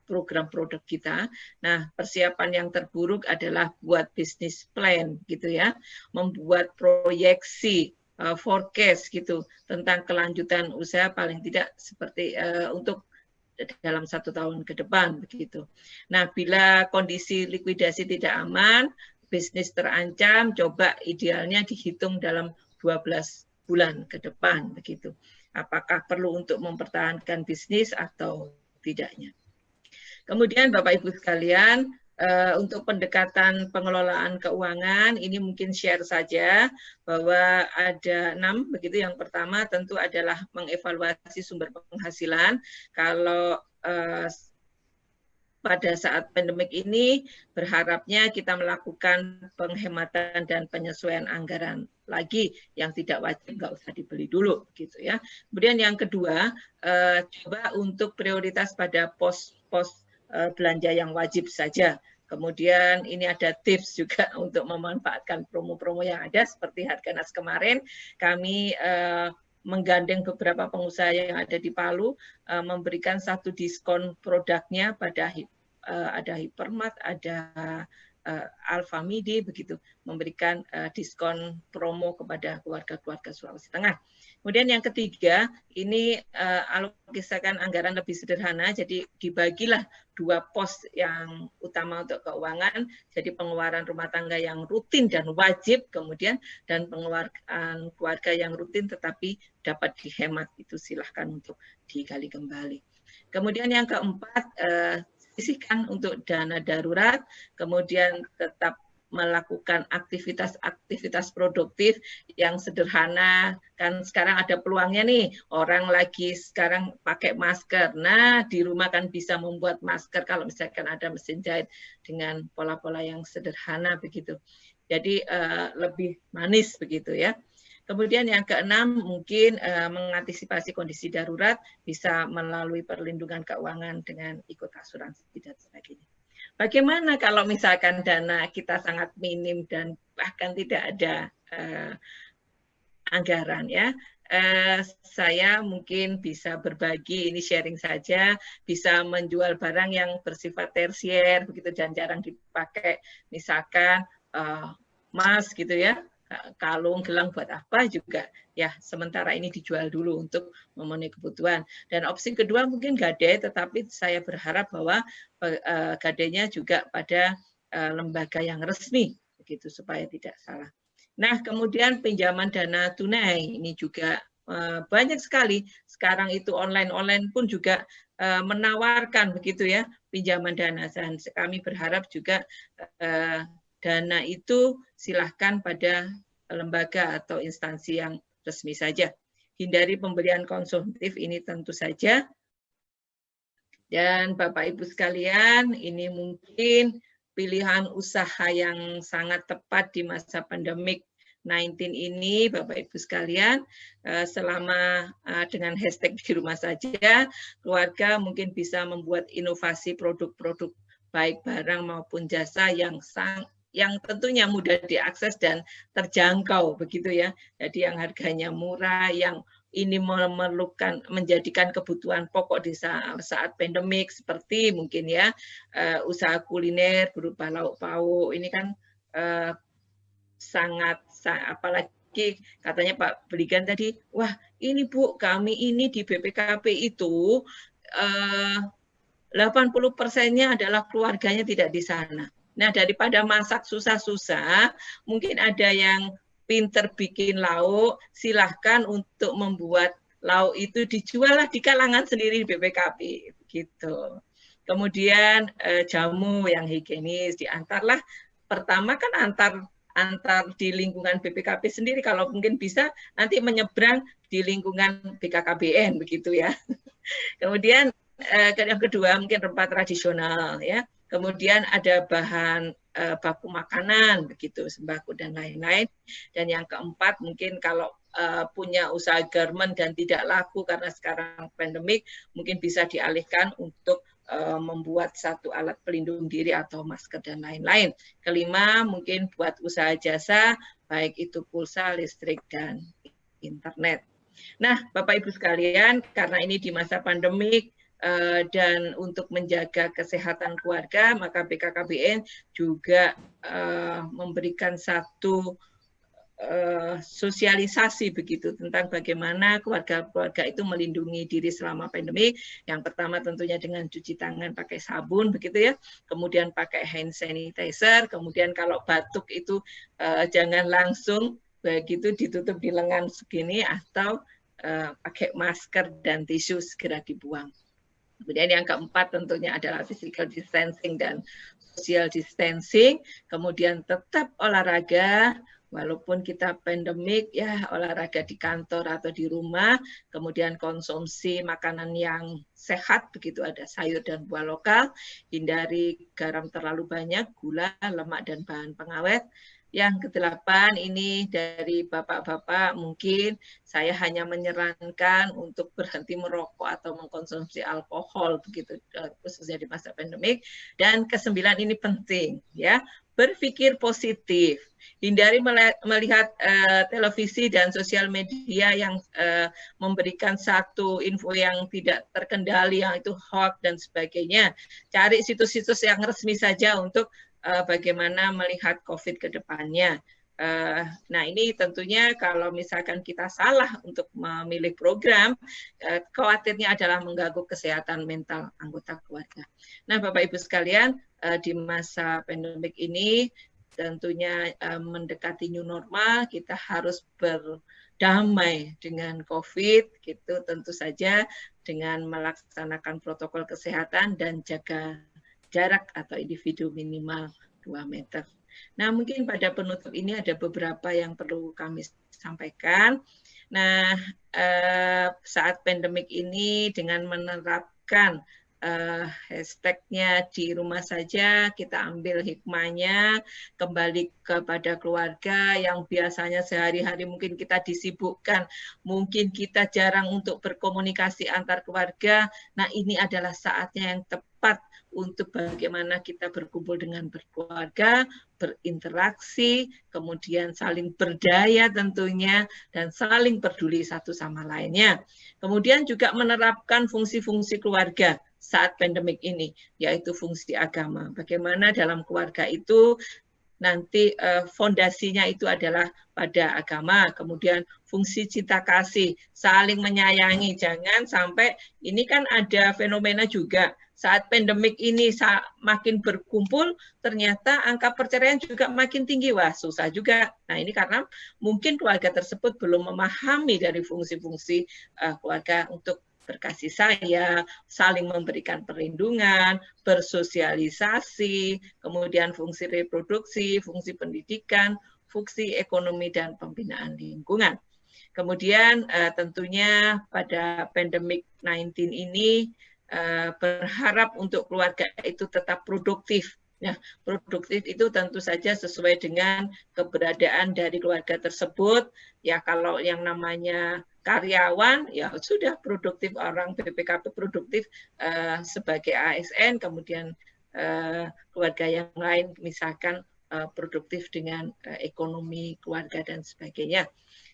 program produk kita. Nah, persiapan yang terburuk adalah buat bisnis plan gitu ya, membuat proyeksi forecast gitu tentang kelanjutan usaha paling tidak seperti untuk dalam 1 tahun ke depan begitu. Nah, bila kondisi likuidasi tidak aman, bisnis terancam, coba idealnya dihitung dalam 12 bulan ke depan begitu. Apakah perlu untuk mempertahankan bisnis atau tidaknya. Kemudian Bapak Ibu sekalian, untuk pendekatan pengelolaan keuangan, ini mungkin share saja bahwa ada 6 begitu. Yang pertama tentu adalah mengevaluasi sumber penghasilan. Kalau pada saat pandemik ini berharapnya kita melakukan penghematan dan penyesuaian anggaran lagi yang tidak wajib nggak usah dibeli dulu gitu ya. Kemudian yang kedua coba untuk prioritas pada pos-pos belanja yang wajib saja. Kemudian ini ada tips juga untuk memanfaatkan promo-promo yang ada seperti Harganas kemarin kami menggandeng beberapa pengusaha yang ada di Palu memberikan satu diskon produknya pada ada Hypermart, ada Alfamidi begitu, memberikan diskon promo kepada keluarga-keluarga Sulawesi Tengah. Kemudian yang ketiga, ini alokasikan anggaran lebih sederhana, jadi dibagilah 2 pos yang utama untuk keuangan, jadi pengeluaran rumah tangga yang rutin dan wajib, kemudian dan pengeluaran keluarga yang rutin tetapi dapat dihemat, itu silahkan untuk digali kembali. Kemudian yang keempat, sisihkan untuk dana darurat, kemudian tetap melakukan aktivitas-aktivitas produktif yang sederhana. Kan sekarang ada peluangnya nih, orang lagi sekarang pakai masker. Nah, di rumah kan bisa membuat masker kalau misalkan ada mesin jahit dengan pola-pola yang sederhana begitu. Jadi lebih manis begitu ya. Kemudian yang keenam mungkin mengantisipasi kondisi darurat bisa melalui perlindungan keuangan dengan ikut asuransi dan sebagainya. Bagaimana kalau misalkan dana kita sangat minim dan bahkan tidak ada anggaran ya? Saya mungkin bisa berbagi, ini sharing saja, bisa menjual barang yang bersifat tersier begitu dan jarang dipakai, misalkan emas gitu ya. Kalung, gelang buat apa juga ya sementara ini dijual dulu untuk memenuhi kebutuhan. Dan opsi kedua mungkin gadai, tetapi saya berharap bahwa gadainya juga pada lembaga yang resmi begitu supaya tidak salah. Nah, kemudian pinjaman dana tunai ini juga banyak sekali sekarang itu online pun juga menawarkan begitu ya pinjaman dana, dan kami berharap juga dana itu silahkan pada lembaga atau instansi yang resmi saja. Hindari pemberian konsumtif, ini tentu saja. Dan Bapak Ibu sekalian, ini mungkin pilihan usaha yang sangat tepat di masa pandemik 19 ini, Bapak Ibu sekalian, selama dengan hashtag di rumah saja, keluarga mungkin bisa membuat inovasi produk-produk baik barang maupun jasa yang tentunya mudah diakses dan terjangkau begitu ya. Jadi yang harganya murah, yang ini menjadikan kebutuhan pokok di saat pandemik, seperti mungkin ya usaha kuliner berupa lauk pauk. Ini kan sangat apalagi katanya Pak Beligan tadi, wah ini Bu, kami ini di BPKP itu 80%-nya adalah keluarganya tidak di sana. Nah, daripada masak susah-susah, mungkin ada yang pinter bikin lauk, silahkan untuk membuat lauk itu dijual lah di kalangan sendiri di BPKP gitu. Kemudian jamu yang higienis diantarlah, pertama kan antar di lingkungan BPKP sendiri, kalau mungkin bisa nanti menyeberang di lingkungan BKKBN begitu ya. Kemudian yang kedua mungkin rempah tradisional ya. Kemudian ada bahan baku makanan begitu, sembako dan lain-lain. Dan yang keempat mungkin kalau punya usaha garment dan tidak laku karena sekarang pandemik, mungkin bisa dialihkan untuk membuat satu alat pelindung diri atau masker dan lain-lain. Kelima mungkin buat usaha jasa, baik itu pulsa, listrik, dan internet. Nah, Bapak Ibu sekalian, karena ini di masa pandemik, dan untuk menjaga kesehatan keluarga, maka BKKBN juga memberikan satu sosialisasi begitu tentang bagaimana keluarga-keluarga itu melindungi diri selama pandemi. Yang pertama tentunya dengan cuci tangan pakai sabun begitu ya, kemudian pakai hand sanitizer, kemudian kalau batuk itu jangan langsung begitu ditutup di lengan segini, atau pakai masker dan tisu segera dibuang. Kemudian yang keempat tentunya adalah physical distancing dan social distancing. Kemudian tetap olahraga, walaupun kita pandemik ya, olahraga di kantor atau di rumah. Kemudian konsumsi makanan yang sehat, begitu ada sayur dan buah lokal. Hindari garam terlalu banyak, gula, lemak, dan bahan pengawet. Yang kedelapan ini dari bapak-bapak, mungkin saya hanya menyarankan untuk berhenti merokok atau mengkonsumsi alkohol begitu, khususnya di masa pandemik. Dan kesembilan ini penting ya, berpikir positif, hindari melihat televisi dan sosial media yang memberikan satu info yang tidak terkendali, yang itu hoax dan sebagainya. Cari situs-situs yang resmi saja untuk bagaimana melihat COVID ke depannya. Nah, ini tentunya kalau misalkan kita salah untuk memilih program, khawatirnya adalah mengganggu kesehatan mental anggota keluarga. Nah, Bapak Ibu sekalian, di masa pandemik ini tentunya mendekati new normal, kita harus berdamai dengan COVID, gitu tentu saja dengan melaksanakan protokol kesehatan dan jaga jarak atau individu minimal 2 meter. Nah, mungkin pada penutup ini ada beberapa yang perlu kami sampaikan. Nah, saat pandemik ini dengan menerapkan hashtagnya di rumah saja, kita ambil hikmahnya, kembali kepada keluarga yang biasanya sehari-hari mungkin kita disibukkan, mungkin kita jarang untuk berkomunikasi antar keluarga. Nah, ini adalah saatnya yang tepat untuk bagaimana kita berkumpul dengan berkeluarga, berinteraksi, kemudian saling berdaya tentunya, dan saling peduli satu sama lainnya. Kemudian juga menerapkan fungsi-fungsi keluarga saat pandemik ini, yaitu fungsi agama. Bagaimana dalam keluarga itu nanti fondasinya itu adalah pada agama, kemudian fungsi cinta kasih, saling menyayangi. Jangan sampai, ini kan ada fenomena juga, saat pandemik ini makin berkumpul, ternyata angka perceraian juga makin tinggi. Wah, susah juga. Nah, ini karena mungkin keluarga tersebut belum memahami dari fungsi-fungsi keluarga untuk berkasih sayang, saling memberikan perlindungan, bersosialisasi, kemudian fungsi reproduksi, fungsi pendidikan, fungsi ekonomi, dan pembinaan lingkungan. Kemudian tentunya pada pandemik 19 ini berharap untuk keluarga itu tetap produktif. Nah, produktif itu tentu saja sesuai dengan keberadaan dari keluarga tersebut. Ya, kalau yang namanya karyawan, ya sudah produktif, orang BPKP produktif sebagai ASN, kemudian keluarga yang lain misalkan produktif dengan ekonomi keluarga dan sebagainya.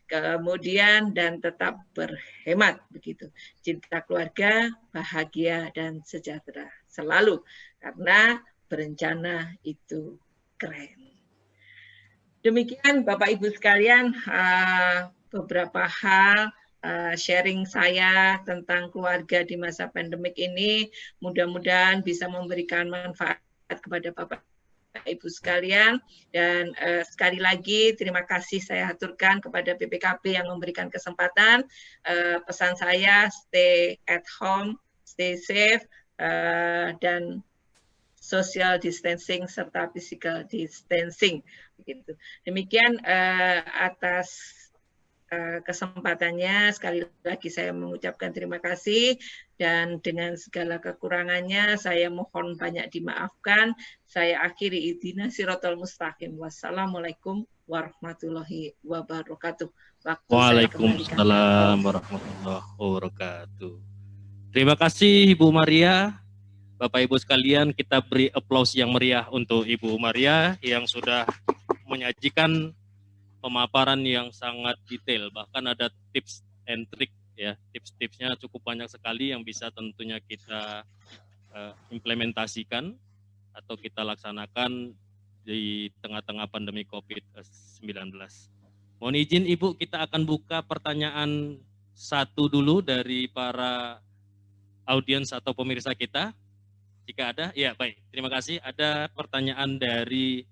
Kemudian dan tetap berhemat begitu. Cinta keluarga, bahagia dan sejahtera selalu, karena berencana itu keren. Demikian Bapak Ibu sekalian, beberapa hal sharing saya tentang keluarga di masa pandemik ini. Mudah-mudahan bisa memberikan manfaat kepada Bapak Ibu sekalian, dan sekali lagi terima kasih saya aturkan kepada BPKP yang memberikan kesempatan. Pesan saya, stay at home, stay safe, dan social distancing serta physical distancing. Begitu. Demikian atas kesempatannya, sekali lagi saya mengucapkan terima kasih, dan dengan segala kekurangannya saya mohon banyak dimaafkan. Saya akhiri, ihdina siratal mustaqim. Wassalamualaikum warahmatullahi wabarakatuh. Waalaikumsalam warahmatullahi wabarakatuh. Terima kasih Ibu Maria. Bapak Ibu sekalian, kita beri aplaus yang meriah untuk Ibu Maria yang sudah menyajikan pemaparan yang sangat detail, bahkan ada tips and trick ya, tips-tipsnya cukup banyak sekali yang bisa tentunya kita implementasikan atau kita laksanakan di tengah-tengah pandemi COVID-19. Mohon izin Ibu, kita akan buka pertanyaan satu dulu dari para audiens atau pemirsa kita. Jika ada, ya baik, terima kasih. Ada pertanyaan dari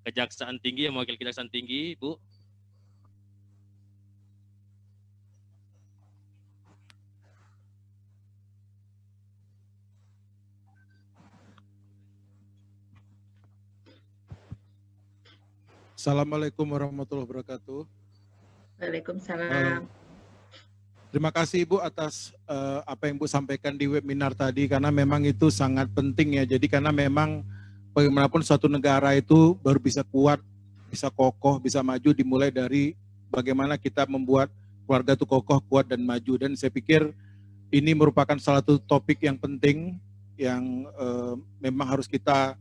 Kejaksaan Tinggi, yang mewakili Kejaksaan Tinggi, Bu. Assalamualaikum warahmatullahi wabarakatuh. Waalaikumsalam. Terima kasih Ibu atas apa yang Ibu sampaikan di webinar tadi, karena memang itu sangat penting ya. Jadi karena memang bagaimanapun suatu negara itu baru bisa kuat, bisa kokoh, bisa maju dimulai dari bagaimana kita membuat keluarga itu kokoh, kuat, dan maju. Dan saya pikir ini merupakan salah satu topik yang penting yang memang harus kita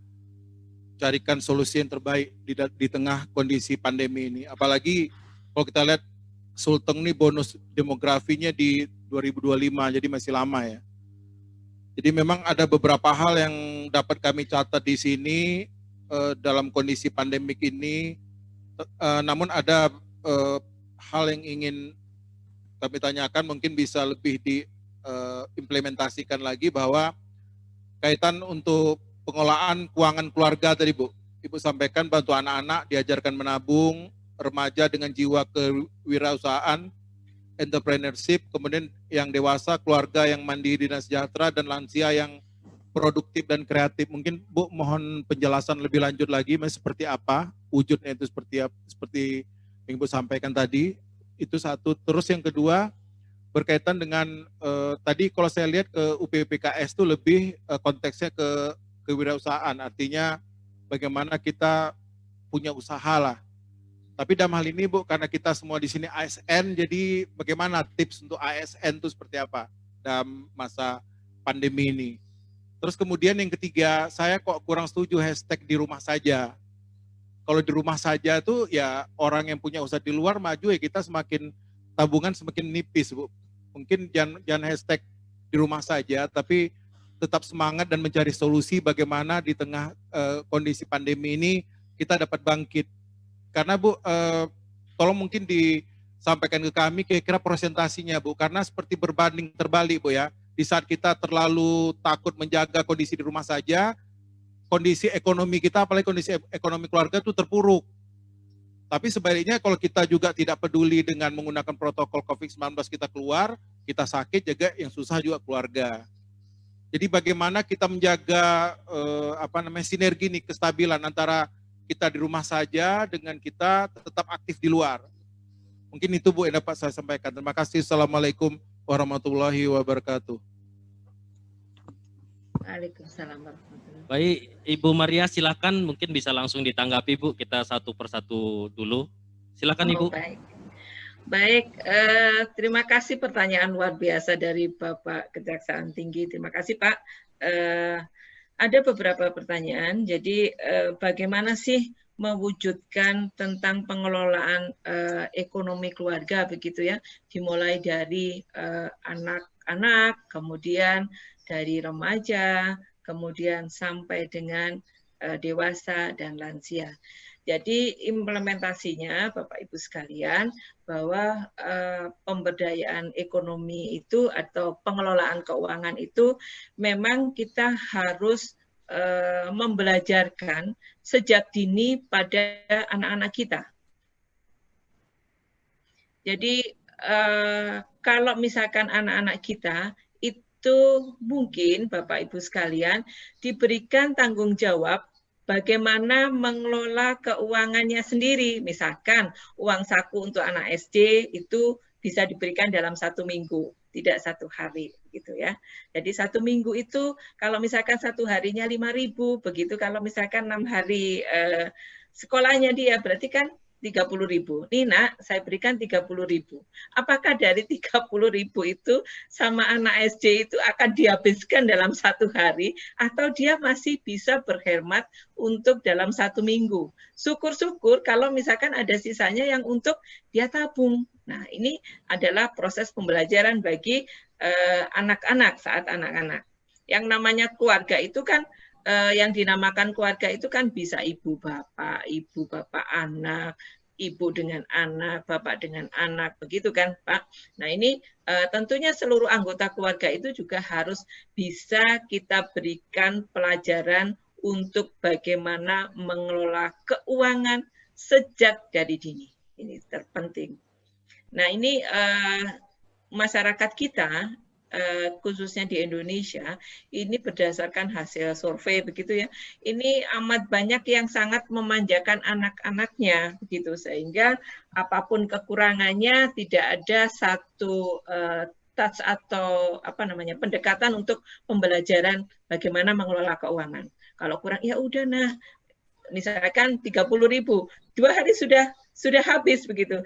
carikan solusi yang terbaik di tengah kondisi pandemi ini. Apalagi kalau kita lihat Sulteng ini bonus demografinya di 2025, jadi masih lama ya. Jadi memang ada beberapa hal yang dapat kami catat di sini dalam kondisi pandemik ini, namun ada hal yang ingin kami tanyakan, mungkin bisa lebih diimplementasikan lagi, bahwa kaitan untuk pengelolaan keuangan keluarga tadi Bu. Ibu sampaikan bantu anak-anak diajarkan menabung, remaja dengan jiwa kewirausahaan, entrepreneurship, kemudian yang dewasa keluarga yang mandiri dan sejahtera, dan lansia yang produktif dan kreatif. Mungkin Bu mohon penjelasan lebih lanjut lagi, seperti apa wujudnya itu, seperti yang Ibu sampaikan tadi. Itu satu. Terus yang kedua berkaitan dengan tadi kalau saya lihat ke UPPKS itu lebih konteksnya ke kewirausahaan, artinya bagaimana kita punya usaha lah. Tapi dalam hal ini Bu, karena kita semua di sini ASN, jadi bagaimana tips untuk ASN itu seperti apa dalam masa pandemi ini? Terus kemudian yang ketiga, saya kok kurang setuju hashtag di rumah saja. Kalau di rumah saja itu ya orang yang punya usaha di luar maju ya, kita semakin tabungan semakin nipis Bu. Mungkin jangan hashtag di rumah saja, tapi tetap semangat dan mencari solusi bagaimana di tengah kondisi pandemi ini kita dapat bangkit. Karena Bu, tolong mungkin disampaikan ke kami kira-kira presentasinya Bu, karena seperti berbanding terbalik Bu ya. Di saat kita terlalu takut menjaga kondisi di rumah saja, kondisi ekonomi kita, apalagi kondisi ekonomi keluarga itu terpuruk. Tapi sebaliknya kalau kita juga tidak peduli dengan menggunakan protokol COVID-19, kita keluar, kita sakit, jaga yang susah juga keluarga. Jadi bagaimana kita menjaga sinergi nih, kestabilan antara kita di rumah saja dengan kita tetap aktif di luar. Mungkin itu Bu yang dapat saya sampaikan. Terima kasih. Assalamualaikum warahmatullahi wabarakatuh. Waalaikumsalam warahmatullahi wabarakatuh. Baik, Ibu Maria silakan, mungkin bisa langsung ditanggapi Bu, kita satu persatu dulu. Silakan Ibu. Baik. Baik, terima kasih pertanyaan luar biasa dari Bapak Kejaksaan Tinggi. Terima kasih Pak. Ada beberapa pertanyaan. Jadi bagaimana sih mewujudkan tentang pengelolaan ekonomi keluarga begitu ya, dimulai dari anak-anak, kemudian dari remaja, kemudian sampai dengan dewasa dan lansia. Jadi implementasinya Bapak Ibu sekalian bahwa pemberdayaan ekonomi itu atau pengelolaan keuangan itu memang kita harus membelajarkan sejak dini pada anak-anak kita. Jadi kalau misalkan anak-anak kita itu mungkin Bapak Ibu sekalian diberikan tanggung jawab bagaimana mengelola keuangannya sendiri. Misalkan uang saku untuk anak SD itu bisa diberikan dalam 1 minggu, tidak 1 hari, gitu ya. Jadi 1 minggu itu kalau misalkan 1 harinya 5.000, begitu kalau misalkan 6 hari sekolahnya dia berarti kan 30.000. Nih nak, saya berikan 30.000. Apakah dari 30.000 itu sama anak SD itu akan dihabiskan dalam 1 hari atau dia masih bisa berhemat untuk dalam 1 minggu? Syukur-syukur kalau misalkan ada sisanya yang untuk dia tabung. Nah, ini adalah proses pembelajaran bagi anak-anak saat anak-anak. Yang namanya keluarga itu kan yang dinamakan keluarga itu kan bisa ibu bapak anak, ibu dengan anak, bapak dengan anak, begitu kan Pak? Nah ini tentunya seluruh anggota keluarga itu juga harus bisa kita berikan pelajaran untuk bagaimana mengelola keuangan sejak dari dini. Ini terpenting. Nah ini masyarakat kita, khususnya di Indonesia, ini berdasarkan hasil survei begitu ya. Ini amat banyak yang sangat memanjakan anak-anaknya begitu, sehingga apapun kekurangannya tidak ada satu touch atau pendekatan untuk pembelajaran bagaimana mengelola keuangan. Kalau kurang ya udah nah, misalkan 30.000, 2 hari sudah habis begitu.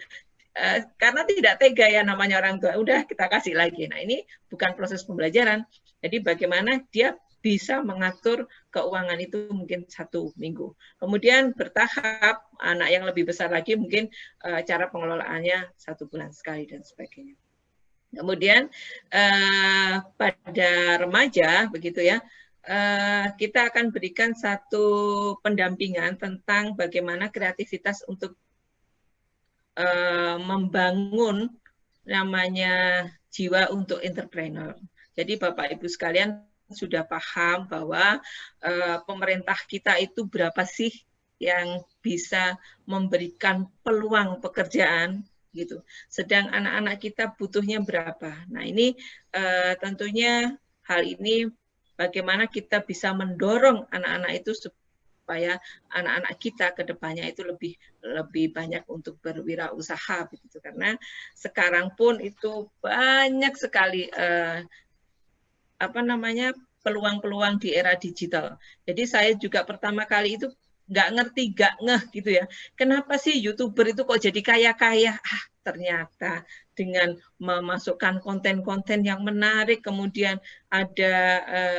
Karena tidak tega ya namanya orang tua, udah kita kasih lagi. Nah ini bukan proses pembelajaran, jadi bagaimana dia bisa mengatur keuangan itu mungkin 1 minggu. Kemudian bertahap, anak yang lebih besar lagi mungkin cara pengelolaannya 1 bulan sekali dan sebagainya. Kemudian pada remaja begitu ya, kita akan berikan satu pendampingan tentang bagaimana kreativitas untuk membangun namanya jiwa untuk entrepreneur. Jadi Bapak Ibu sekalian sudah paham bahwa pemerintah kita itu berapa sih yang bisa memberikan peluang pekerjaan gitu. Sedang anak-anak kita butuhnya berapa. Nah ini tentunya hal ini bagaimana kita bisa mendorong anak-anak itu supaya anak-anak kita ke depannya itu lebih banyak untuk berwirausaha begitu, karena sekarang pun itu banyak sekali peluang-peluang di era digital. Jadi saya juga pertama kali itu nggak ngeh gitu ya, kenapa sih YouTuber itu kok jadi kaya-kaya? Ternyata dengan memasukkan konten-konten yang menarik, kemudian ada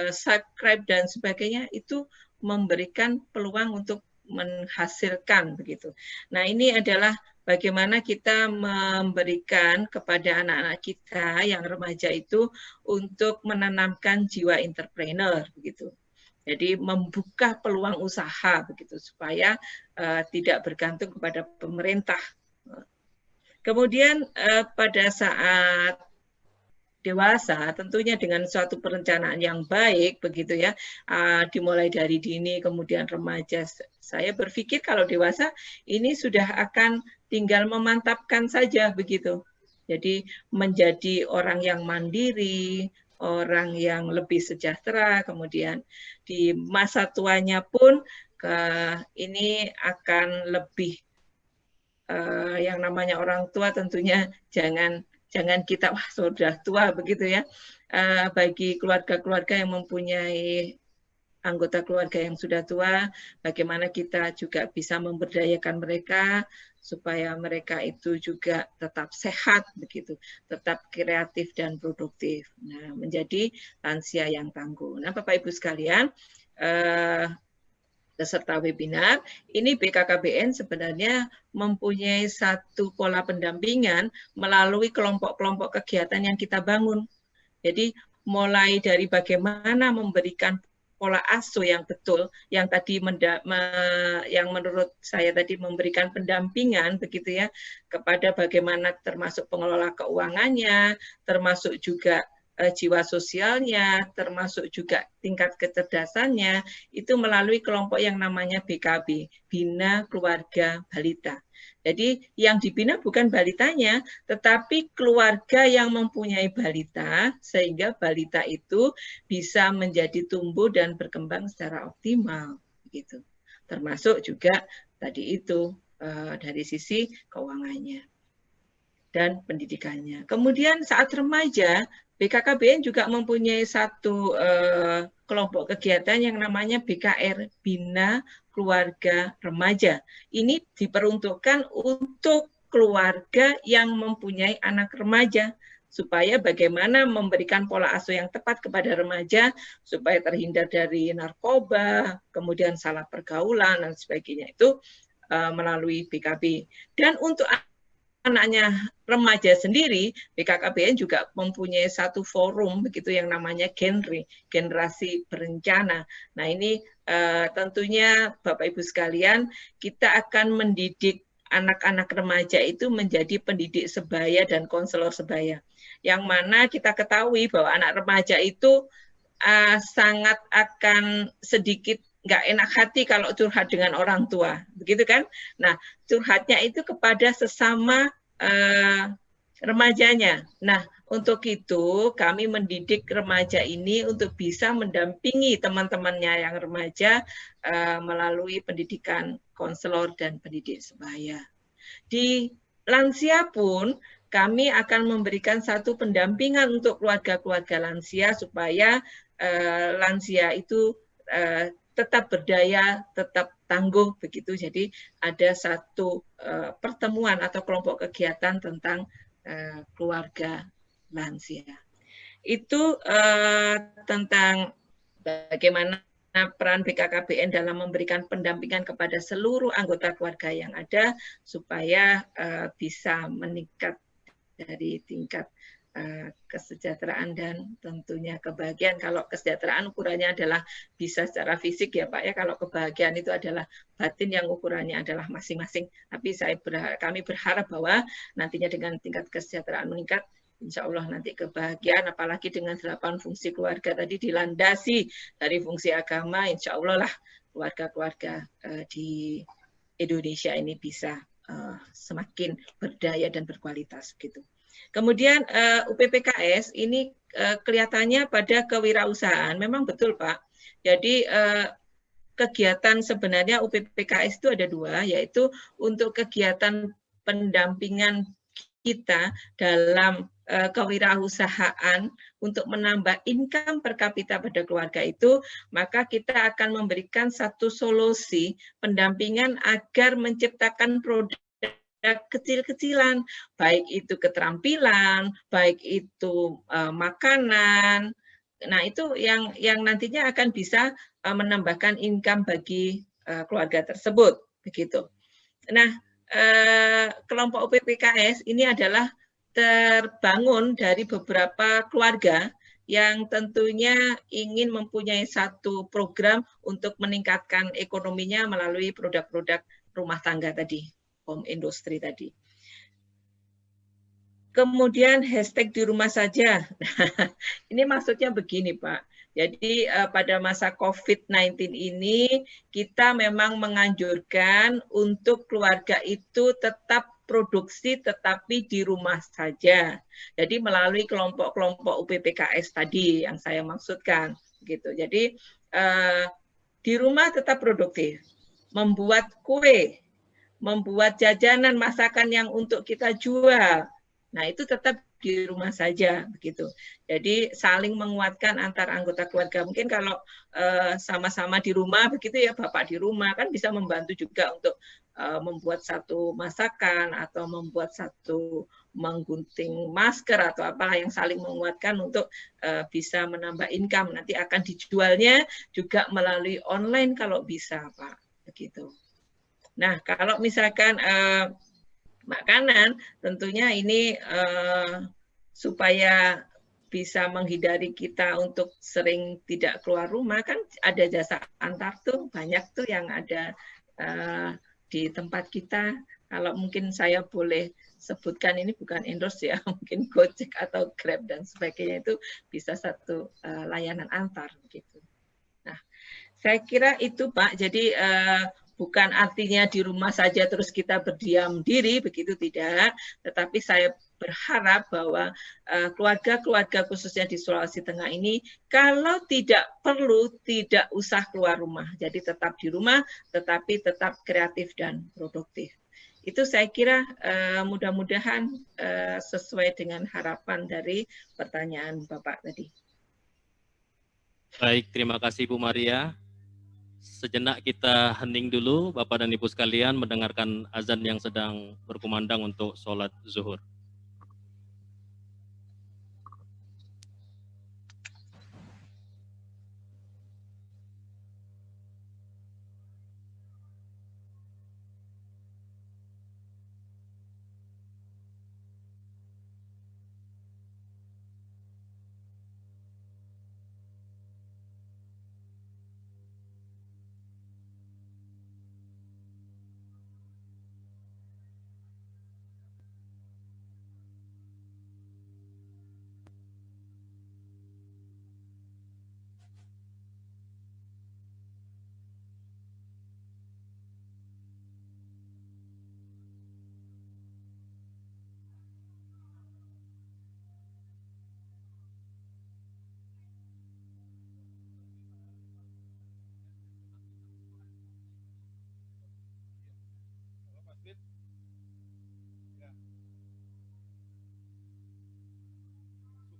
subscribe dan sebagainya, itu memberikan peluang untuk menghasilkan begitu. Nah ini adalah bagaimana kita memberikan kepada anak-anak kita yang remaja itu untuk menanamkan jiwa entrepreneur begitu. Jadi membuka peluang usaha begitu supaya tidak bergantung kepada pemerintah. Kemudian pada saat dewasa tentunya dengan suatu perencanaan yang baik begitu ya, dimulai dari dini kemudian remaja. Saya berpikir kalau dewasa ini sudah akan tinggal memantapkan saja begitu. Jadi menjadi orang yang mandiri, orang yang lebih sejahtera, kemudian di masa tuanya pun ini akan lebih yang namanya orang tua tentunya jangan jangan kita wah sudah tua begitu ya. Bagi keluarga-keluarga yang mempunyai anggota keluarga yang sudah tua, bagaimana kita juga bisa memberdayakan mereka supaya mereka itu juga tetap sehat begitu, tetap kreatif dan produktif. Nah, menjadi lansia yang tangguh. Nah, Bapak Ibu sekalian, peserta webinar, ini BKKBN sebenarnya mempunyai satu pola pendampingan melalui kelompok-kelompok kegiatan yang kita bangun. Jadi mulai dari bagaimana memberikan pola asuh yang betul, yang tadi yang menurut saya tadi memberikan pendampingan begitu ya kepada bagaimana termasuk pengelola keuangannya, termasuk juga jiwa sosialnya, termasuk juga tingkat kecerdasannya, itu melalui kelompok yang namanya BKB, Bina Keluarga Balita. Jadi yang dibina bukan balitanya, tetapi keluarga yang mempunyai balita, sehingga balita itu bisa menjadi tumbuh dan berkembang secara optimal. Gitu. Termasuk juga tadi itu dari sisi keuangannya dan pendidikannya. Kemudian saat remaja, BKKBN juga mempunyai satu kelompok kegiatan yang namanya BKR, Bina Keluarga Remaja. Ini diperuntukkan untuk keluarga yang mempunyai anak remaja, supaya bagaimana memberikan pola asuh yang tepat kepada remaja, supaya terhindar dari narkoba, kemudian salah pergaulan, dan sebagainya, itu melalui BKB. Dan untuk anaknya remaja sendiri, BKKBN juga mempunyai satu forum begitu yang namanya generasi berencana. Nah ini tentunya Bapak Ibu sekalian, kita akan mendidik anak-anak remaja itu menjadi pendidik sebaya dan konselor sebaya. Yang mana kita ketahui bahwa anak remaja itu sangat akan sedikit nggak enak hati kalau curhat dengan orang tua, begitu kan? Nah, curhatnya itu kepada sesama remajanya. Nah, untuk itu kami mendidik remaja ini untuk bisa mendampingi teman-temannya yang remaja melalui pendidikan konselor dan pendidik sebaya. Di lansia pun kami akan memberikan satu pendampingan untuk keluarga-keluarga lansia supaya lansia itu tetap berdaya, tetap tangguh begitu. Jadi ada satu pertemuan atau kelompok kegiatan tentang keluarga lansia. Itu tentang bagaimana peran BKKBN dalam memberikan pendampingan kepada seluruh anggota keluarga yang ada supaya bisa meningkat dari tingkat kesejahteraan dan tentunya kebahagiaan. Kalau kesejahteraan ukurannya adalah bisa secara fisik ya Pak ya, kalau kebahagiaan itu adalah batin yang ukurannya adalah masing-masing. Tapi kami berharap bahwa nantinya dengan tingkat kesejahteraan meningkat, insya Allah nanti kebahagiaan, apalagi dengan 8 fungsi keluarga tadi dilandasi dari fungsi agama, insya Allah lah keluarga-keluarga di Indonesia ini bisa semakin berdaya dan berkualitas gitu. Kemudian UPPKS ini kelihatannya pada kewirausahaan, memang betul Pak. Jadi kegiatan sebenarnya UPPKS itu ada 2, yaitu untuk kegiatan pendampingan kita dalam kewirausahaan untuk menambah income per kapita pada keluarga itu, maka kita akan memberikan satu solusi pendampingan agar menciptakan produk kecil-kecilan, baik itu keterampilan, baik itu makanan. Nah, itu yang nantinya akan bisa menambahkan income bagi keluarga tersebut, begitu. Nah, kelompok UPPKS ini adalah terbangun dari beberapa keluarga yang tentunya ingin mempunyai satu program untuk meningkatkan ekonominya melalui produk-produk rumah tangga tadi, home industry tadi. Kemudian hashtag di rumah saja. Ini maksudnya begini Pak. Jadi pada masa COVID-19 ini kita memang menganjurkan untuk keluarga itu tetap produksi tetapi di rumah saja. Jadi melalui kelompok-kelompok UPPKS tadi yang saya maksudkan gitu. Jadi di rumah tetap produktif, membuat kue, membuat jajanan masakan yang untuk kita jual. Nah, itu tetap di rumah saja begitu. Jadi saling menguatkan antar anggota keluarga. Mungkin kalau sama-sama di rumah begitu ya, bapak di rumah kan bisa membantu juga untuk membuat satu masakan atau membuat satu menggunting masker atau apalah yang saling menguatkan untuk bisa menambah income. Nanti akan dijualnya juga melalui online kalau bisa, Pak. Begitu. Nah, kalau misalkan makanan, tentunya ini supaya bisa menghindari kita untuk sering tidak keluar rumah, kan ada jasa antar tuh, banyak tuh yang ada di tempat kita. Kalau mungkin saya boleh sebutkan, ini bukan endorse ya, mungkin Gojek atau Grab dan sebagainya, itu bisa satu layanan antar gitu. Nah, saya kira itu Pak, jadi bukan artinya di rumah saja terus kita berdiam diri, begitu tidak. Tetapi saya berharap bahwa keluarga-keluarga khususnya di Sulawesi Tengah ini, kalau tidak perlu, tidak usah keluar rumah. Jadi tetap di rumah, tetapi tetap kreatif dan produktif. Itu saya kira mudah-mudahan sesuai dengan harapan dari pertanyaan Bapak tadi. Baik, terima kasih Bu Maria. Sejenak kita hening dulu, Bapak dan Ibu sekalian, mendengarkan azan yang sedang berkumandang untuk sholat zuhur.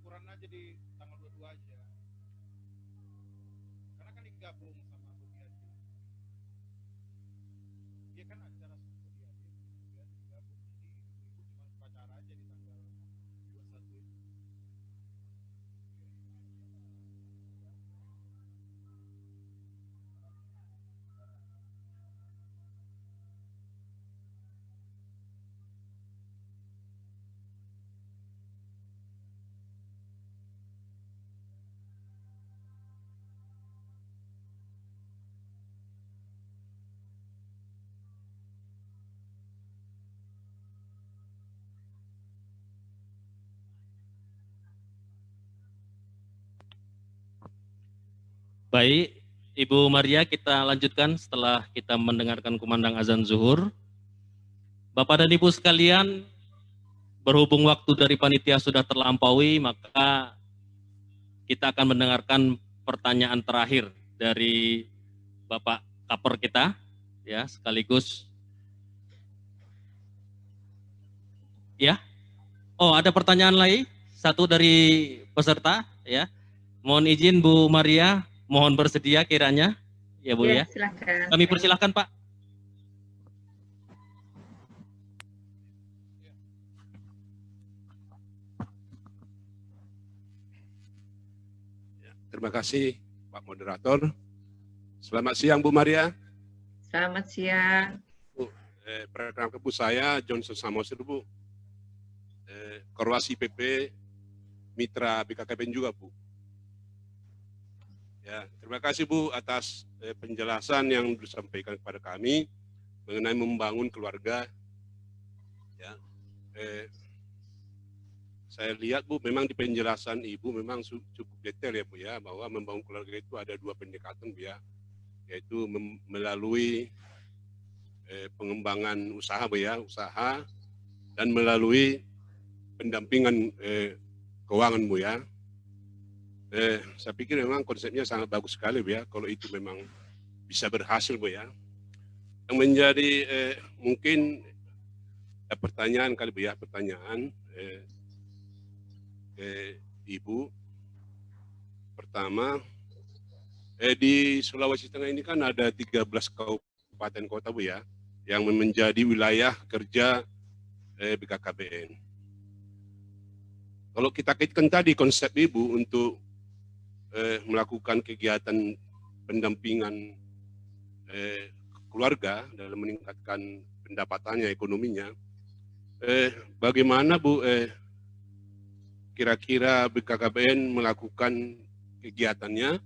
Syukuran aja di tanggal 22 aja. Karena kan digabung sama Budiati. Dia kan acara Budiati. Dia digabung. Jadi ibu cuma upacara aja di tanggal 21 itu. Baik, Ibu Maria, kita lanjutkan setelah kita mendengarkan kumandang azan zuhur. Bapak dan Ibu sekalian, berhubung waktu dari panitia sudah terlampaui, maka kita akan mendengarkan pertanyaan terakhir dari Bapak Kaper kita, ya, sekaligus. Ya, oh ada pertanyaan lain, satu dari peserta, ya. Mohon izin Bu Maria, mohon bersedia kiranya, ya Bu ya. Silakan. Kami persilahkan Pak. Terima kasih Pak Moderator. Selamat siang Bu Maria. Selamat siang. Bu, perkenalkan Bu, saya Johnson Samosir Bu. Korwasi PP Mitra BKKBN juga Bu. Ya, terima kasih Bu atas penjelasan yang disampaikan kepada kami mengenai membangun keluarga. Ya, saya lihat Bu, memang di penjelasan Ibu memang cukup detail ya Bu ya, bahwa membangun keluarga itu ada dua pendekatan Bu ya, yaitu melalui pengembangan usaha Bu ya, usaha, dan melalui pendampingan keuangan Bu ya. Saya pikir memang konsepnya sangat bagus sekali Bu ya, kalau itu memang bisa berhasil Bu ya. Yang menjadi mungkin pertanyaan kali Bu ya, pertanyaan ke Ibu. Pertama, di Sulawesi Tengah ini kan ada 13 kabupaten kota, Bu ya, yang menjadi wilayah kerja BKKBN. Kalau kita kaitkan tadi konsep Ibu untuk melakukan kegiatan pendampingan keluarga dalam meningkatkan pendapatannya, ekonominya, bagaimana Bu kira-kira BKKBN melakukan kegiatannya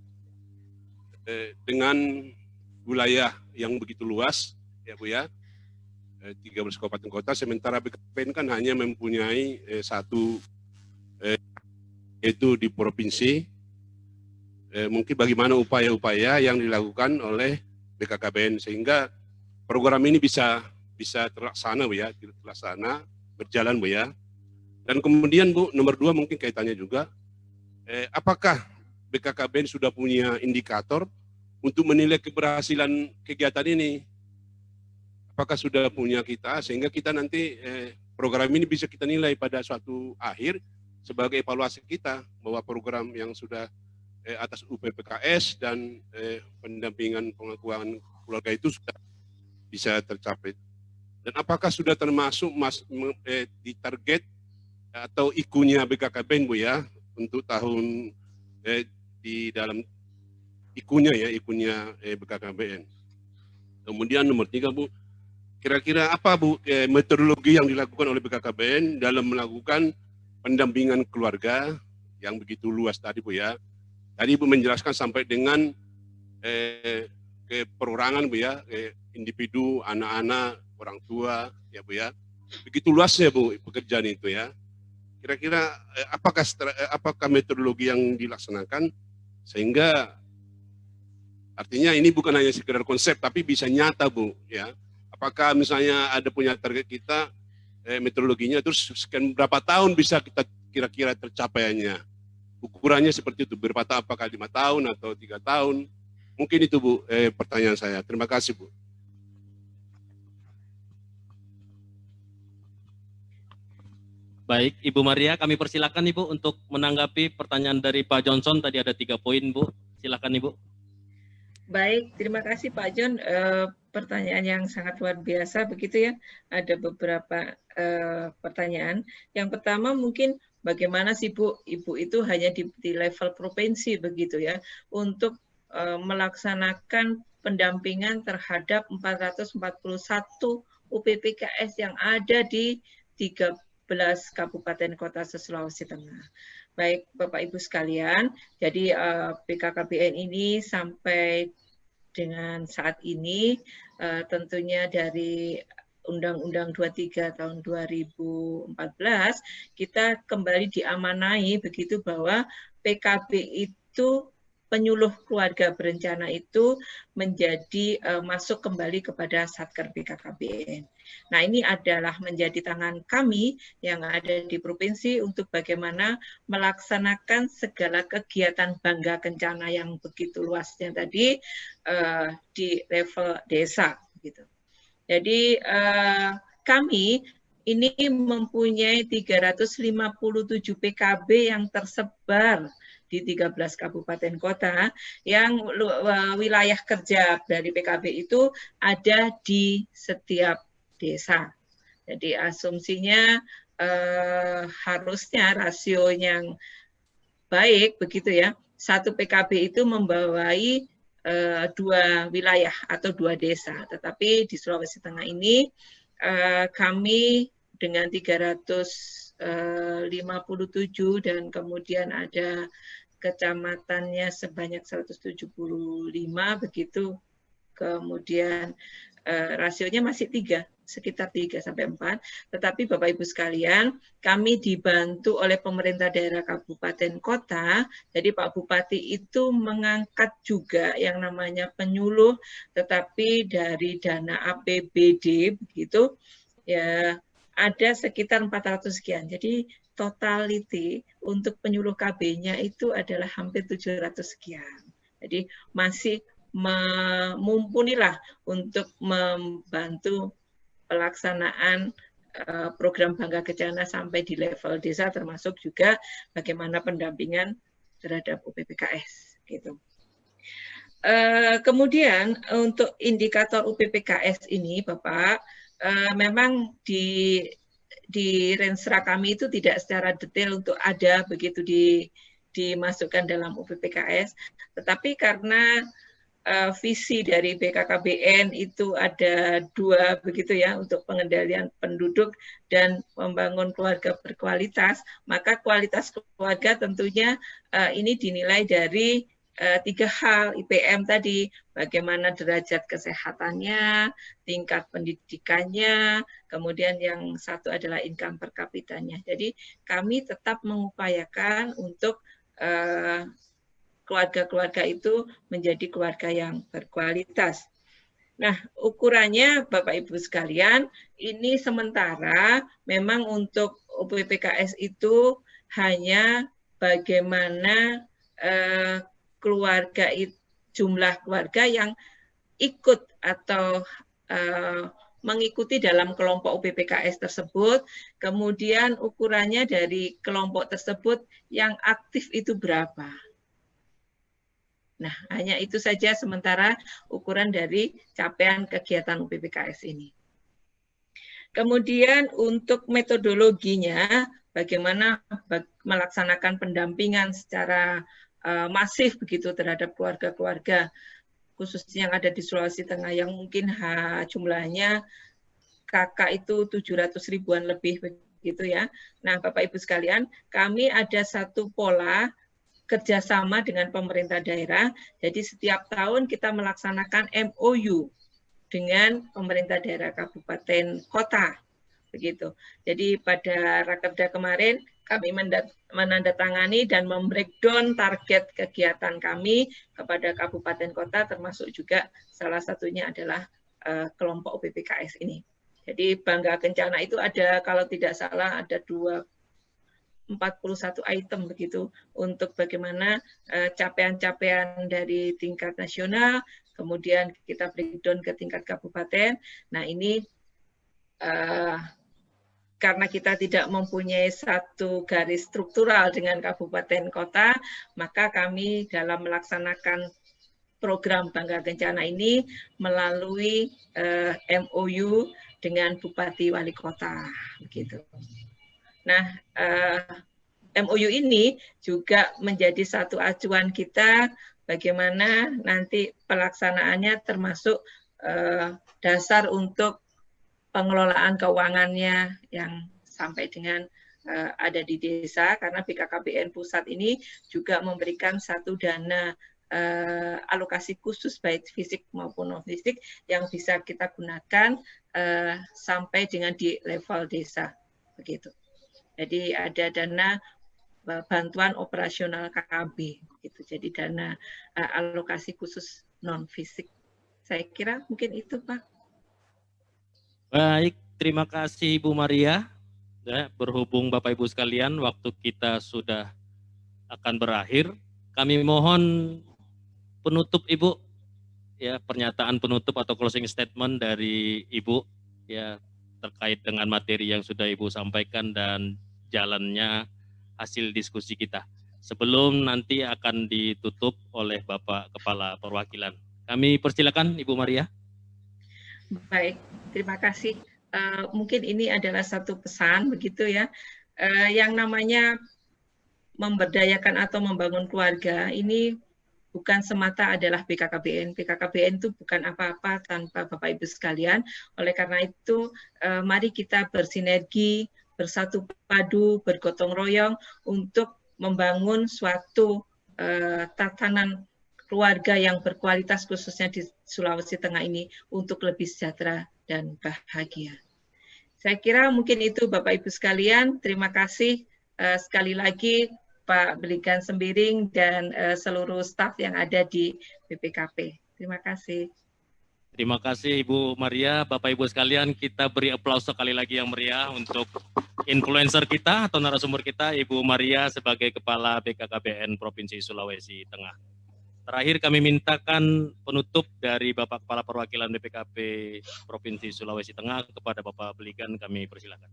dengan wilayah yang begitu luas, ya Bu ya, 13 kabupaten kota, sementara BKKBN kan hanya mempunyai satu, yaitu di provinsi. Mungkin bagaimana upaya-upaya yang dilakukan oleh BKKBN sehingga program ini bisa terlaksana, Bu ya, terlaksana, berjalan, Bu ya. Dan kemudian Bu, nomor 2 mungkin kaitannya juga, apakah BKKBN sudah punya indikator untuk menilai keberhasilan kegiatan ini? Apakah sudah punya kita sehingga kita nanti program ini bisa kita nilai pada suatu akhir sebagai evaluasi kita bahwa program yang sudah atas UPPKS dan pendampingan penguangan keluarga itu sudah bisa tercapai. Dan apakah sudah termasuk di target atau IKU-nya BKKBN, Bu ya, untuk tahun di dalam IKU-nya ya, IKU-nya BKKBN. Kemudian nomor 3 Bu, kira-kira apa Bu metodologi yang dilakukan oleh BKKBN dalam melakukan pendampingan keluarga yang begitu luas tadi Bu ya. Tadi Ibu menjelaskan sampai dengan perorangan Bu ya, individu, anak-anak, orang tua ya Bu ya. Begitu luasnya Bu pekerjaan itu ya. Kira-kira apakah metodologi yang dilaksanakan sehingga artinya ini bukan hanya sekedar konsep tapi bisa nyata Bu ya. Apakah misalnya ada punya target kita metodologinya terus sekian berapa tahun bisa kita kira-kira tercapaiannya? Ukurannya seperti itu, berapa tahun, apakah 5 tahun atau 3 tahun? Mungkin itu Bu pertanyaan saya. Terima kasih Bu. Baik, Ibu Maria, kami persilakan Ibu untuk menanggapi pertanyaan dari Pak Johnson. Tadi ada 3 poin Bu, silakan Ibu. Baik, terima kasih Pak John. Pertanyaan yang sangat luar biasa begitu ya. Ada beberapa pertanyaan. Yang pertama mungkin bagaimana sih Bu, Ibu itu hanya di level provinsi begitu ya, untuk melaksanakan pendampingan terhadap 441 UPPKS yang ada di 13 kabupaten kota se-Sulawesi Tengah. Baik Bapak Ibu sekalian, jadi BKKBN ini sampai dengan saat ini tentunya dari Undang-Undang 23 tahun 2014 kita kembali diamanai begitu bahwa PKB itu penyuluh keluarga berencana itu menjadi masuk kembali kepada Satker BKKBN. Nah, ini adalah menjadi tangan kami yang ada di provinsi untuk bagaimana melaksanakan segala kegiatan Bangga Kencana yang begitu luasnya tadi di level desa gitu. Jadi kami ini mempunyai 357 PKB yang tersebar di 13 kabupaten kota yang wilayah kerja dari PKB itu ada di setiap desa. Jadi asumsinya harusnya rasio yang baik begitu ya. Satu PKB itu membawai 2 wilayah atau 2 desa. Tetapi di Sulawesi Tengah ini kami dengan 357 dan kemudian ada kecamatannya sebanyak 175 begitu. Kemudian rasionya masih 3, sekitar 3 sampai 4. Tetapi Bapak Ibu sekalian, kami dibantu oleh pemerintah daerah kabupaten kota. Jadi Pak Bupati itu mengangkat juga yang namanya penyuluh, tetapi dari dana APBD begitu ya ada sekitar 400 sekian. Jadi totality untuk penyuluh KB-nya itu adalah hampir 700 sekian. Jadi masih mumpunilah untuk membantu pelaksanaan program Bangga Kencana sampai di level desa, termasuk juga bagaimana pendampingan terhadap UPPKS gitu. Kemudian untuk indikator UPPKS ini, Bapak, memang di Renstra kami itu tidak secara detail untuk ada begitu dimasukkan dalam UPPKS, tetapi karena visi dari BKKBN itu ada 2 begitu ya, untuk pengendalian penduduk dan membangun keluarga berkualitas, maka kualitas keluarga tentunya ini dinilai dari 3 hal IPM tadi, bagaimana derajat kesehatannya, tingkat pendidikannya, kemudian yang satu adalah income per kapitanya. Jadi kami tetap mengupayakan untuk keluarga-keluarga itu menjadi keluarga yang berkualitas. Nah, ukurannya Bapak Ibu sekalian, ini sementara memang untuk UPPKS itu hanya bagaimana jumlah keluarga yang ikut atau mengikuti dalam kelompok UPPKS tersebut, kemudian ukurannya dari kelompok tersebut yang aktif itu berapa. Nah, hanya itu saja sementara ukuran dari capaian kegiatan UPPKS ini. Kemudian untuk metodologinya, bagaimana melaksanakan pendampingan secara masif begitu terhadap keluarga-keluarga khususnya yang ada di Sulawesi Tengah yang mungkin jumlahnya kakak itu 700 ribuan lebih begitu ya. Nah, Bapak Ibu sekalian, kami ada satu pola kerjasama dengan pemerintah daerah. Jadi setiap tahun kita melaksanakan MOU dengan pemerintah daerah kabupaten kota begitu. Jadi pada Rakerda kemarin kami menandatangani dan membreakdown target kegiatan kami kepada kabupaten kota, termasuk juga salah satunya adalah kelompok UPPKS ini. Jadi Bangga Kencana itu ada, kalau tidak salah ada 41 item begitu untuk bagaimana capaian-capaian dari tingkat nasional, kemudian kita breakdown ke tingkat kabupaten. Nah ini karena kita tidak mempunyai satu garis struktural dengan kabupaten kota, maka kami dalam melaksanakan program Bangga Kencana ini melalui MOU dengan Bupati Wali Kota, begitu. Nah, MOU ini juga menjadi satu acuan kita bagaimana nanti pelaksanaannya, termasuk dasar untuk pengelolaan keuangannya yang sampai dengan ada di desa, karena BKKBN pusat ini juga memberikan satu dana alokasi khusus baik fisik maupun non fisik yang bisa kita gunakan sampai dengan di level desa begitu. Jadi ada dana bantuan operasional KKB gitu. Jadi dana alokasi khusus non fisik. Saya kira mungkin itu, Pak. Baik, terima kasih Ibu Maria. Ya, berhubung Bapak Ibu sekalian, waktu kita sudah akan berakhir. Kami mohon penutup Ibu, ya pernyataan penutup atau closing statement dari Ibu, ya terkait dengan materi yang sudah Ibu sampaikan dan jalannya hasil diskusi kita. Sebelum nanti akan ditutup oleh Bapak Kepala Perwakilan. Kami persilakan Ibu Maria. Baik, terima kasih. Mungkin ini adalah satu pesan begitu ya, yang namanya memberdayakan atau membangun keluarga ini bukan semata adalah BKKBN. BKKBN itu bukan apa-apa tanpa Bapak Ibu sekalian. Oleh karena itu, mari kita bersinergi, bersatu padu, bergotong royong untuk membangun suatu tatanan keluarga yang berkualitas khususnya di Sulawesi Tengah ini untuk lebih sejahtera dan bahagia. Saya kira mungkin itu Bapak Ibu sekalian. Terima kasih sekali lagi Pak Beligan Sembiring dan seluruh staf yang ada di BPKP. Terima kasih. Terima kasih Ibu Maria. Bapak Ibu sekalian, kita beri aplaus sekali lagi yang meriah untuk influencer kita atau narasumber kita, Ibu Maria sebagai Kepala BKKBN Provinsi Sulawesi Tengah. Terakhir kami mintakan penutup dari Bapak Kepala Perwakilan BPKP Provinsi Sulawesi Tengah kepada Bapak Beligan, kami persilakan.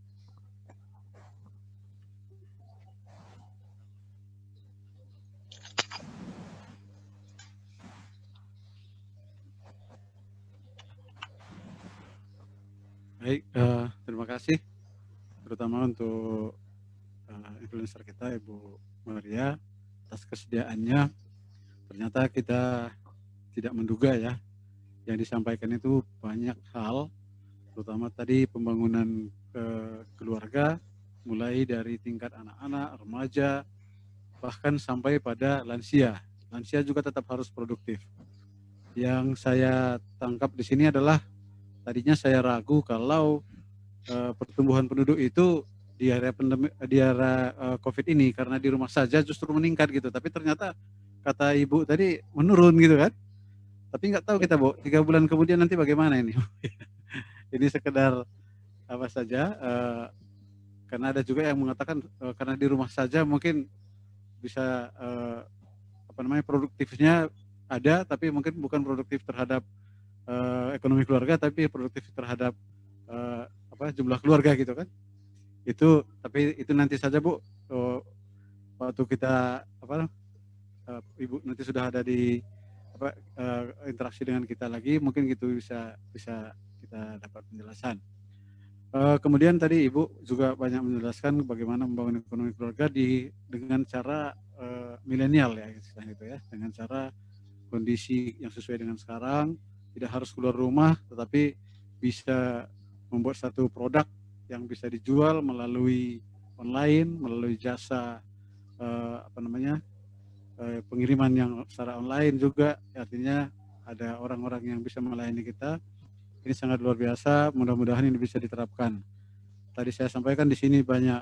Baik, terima kasih terutama untuk influencer kita Ibu Maria atas kesediaannya. Ternyata kita tidak menduga ya, yang disampaikan itu banyak hal, terutama tadi pembangunan keluarga, mulai dari tingkat anak-anak, remaja, bahkan sampai pada lansia. Lansia juga tetap harus produktif. Yang saya tangkap di sini adalah tadinya saya ragu kalau pertumbuhan penduduk itu di area pandemi, di area COVID ini karena di rumah saja justru meningkat gitu. Tapi ternyata kata Ibu tadi menurun gitu kan. Tapi nggak tahu kita Bu, 3 bulan kemudian nanti bagaimana ini. Ini sekedar apa saja. Karena ada juga yang mengatakan karena di rumah saja mungkin bisa produktifnya ada, tapi mungkin bukan produktif terhadap ekonomi keluarga, tapi produktif terhadap jumlah keluarga gitu kan. Tapi itu nanti saja Bu, waktu kita Ibu nanti sudah ada di interaksi dengan kita lagi, mungkin gitu bisa kita dapat penjelasan. Kemudian tadi Ibu juga banyak menjelaskan bagaimana membangun ekonomi keluarga dengan cara milenial ya, istilahnya itu ya, dengan cara kondisi yang sesuai dengan sekarang. Tidak harus keluar rumah, tetapi bisa membuat satu produk yang bisa dijual melalui online, melalui jasa pengiriman yang secara online juga. Artinya ada orang-orang yang bisa melayani kita. Ini sangat luar biasa. Mudah-mudahan ini bisa diterapkan. Tadi saya sampaikan di sini banyak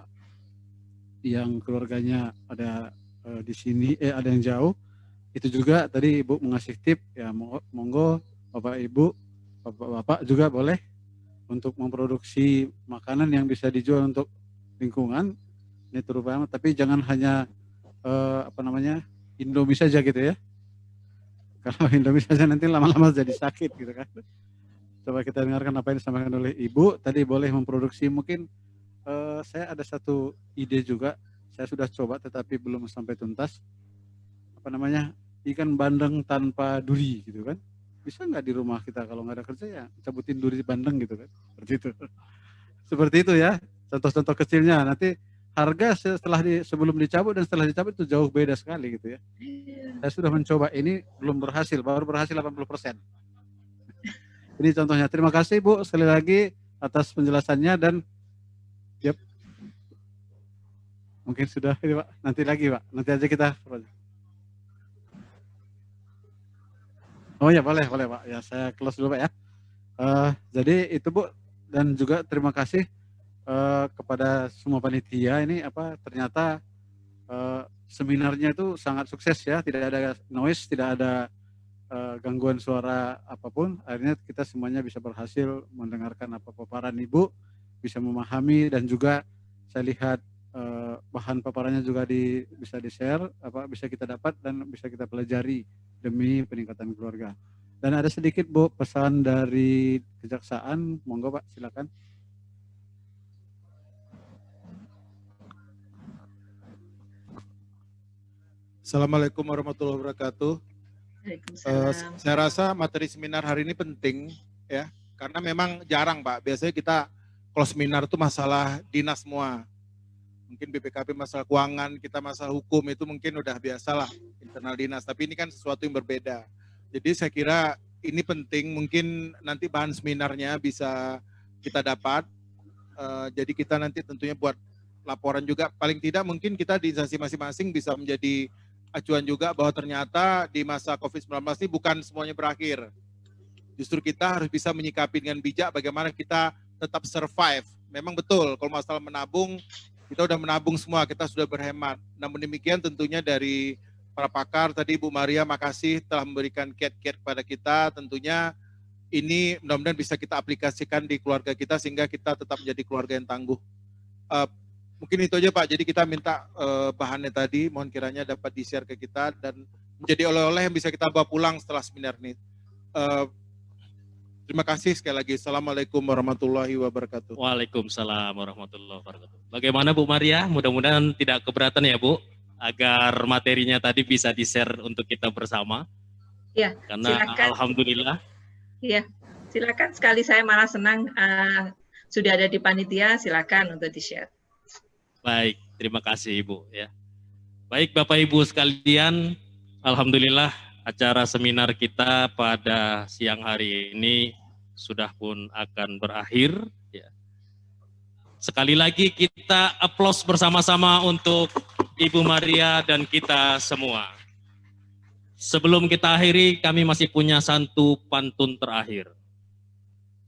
yang keluarganya ada di sini, ada yang jauh. Itu juga tadi Ibu mengasih tip ya, monggo Bapak Ibu, Bapak juga boleh untuk memproduksi makanan yang bisa dijual untuk lingkungan. Ini terutama, tapi jangan hanya Indomie saja gitu ya. Kalau Indomie saja nanti lama-lama jadi sakit gitu kan. Coba kita dengarkan apa yang disampaikan oleh Ibu. Tadi boleh memproduksi mungkin saya ada satu ide juga. Saya sudah coba tetapi belum sampai tuntas. Ikan bandeng tanpa duri gitu kan. Bisa nggak di rumah kita kalau nggak ada kerja ya cabutin duri bandeng gitu kan. Seperti itu ya. Contoh-contoh kecilnya. Nanti harga sebelum dicabut dan setelah dicabut itu jauh beda sekali gitu ya. Saya sudah mencoba ini belum berhasil, baru berhasil 80%. Ini contohnya. Terima kasih Bu sekali lagi atas penjelasannya dan mungkin sudah ini Pak. Nanti lagi Pak. Nanti aja kita. Oh ya boleh Pak. Ya saya close dulu Pak ya. Jadi itu Bu, dan juga terima kasih kepada semua panitia ini ternyata seminarnya itu sangat sukses ya, tidak ada noise, tidak ada gangguan suara apapun. Akhirnya kita semuanya bisa berhasil mendengarkan paparan Ibu, bisa memahami, dan juga saya lihat bahan paparannya juga bisa di-share, bisa kita dapat dan bisa kita pelajari demi peningkatan keluarga. Dan ada sedikit Bu pesan dari Kejaksaan, monggo Pak silakan. Assalamualaikum warahmatullahi wabarakatuh. Saya rasa materi seminar hari ini penting ya, karena memang jarang Pak. Biasanya kita kalau seminar itu masalah dinas semua. Mungkin BPKP masalah keuangan, kita masalah hukum itu mungkin udah biasalah internal dinas. Tapi ini kan sesuatu yang berbeda. Jadi saya kira ini penting. Mungkin nanti bahan seminarnya bisa kita dapat. Jadi kita nanti tentunya buat laporan juga. Paling tidak mungkin kita di instansi masing-masing bisa menjadi acuan juga bahwa ternyata di masa COVID-19 ini bukan semuanya berakhir. Justru kita harus bisa menyikapi dengan bijak bagaimana kita tetap survive. Memang betul kalau masalah menabung, kita udah menabung semua, kita sudah berhemat. Namun demikian tentunya dari para pakar, tadi Bu Maria makasih telah memberikan kiat-kiat kepada kita. Tentunya ini mudah-mudahan bisa kita aplikasikan di keluarga kita sehingga kita tetap menjadi keluarga yang tangguh. Mungkin itu aja Pak, jadi kita minta bahannya tadi, mohon kiranya dapat di-share ke kita dan menjadi oleh-oleh yang bisa kita bawa pulang setelah seminar ini. Terima kasih sekali lagi. Assalamualaikum warahmatullahi wabarakatuh. Waalaikumsalam warahmatullahi wabarakatuh. Bagaimana Bu Maria? Mudah-mudahan tidak keberatan ya Bu, agar materinya tadi bisa di-share untuk kita bersama. Ya, Karena silakan. alhamdulillah. Iya, silakan. Sekali saya malah senang sudah ada di panitia, silakan untuk di-share. Baik, terima kasih Ibu ya. Baik Bapak Ibu sekalian, alhamdulillah acara seminar kita pada siang hari ini sudah pun akan berakhir. Ya. Sekali lagi kita aplaus bersama-sama untuk Ibu Maria dan kita semua. Sebelum kita akhiri, kami masih punya satu pantun terakhir.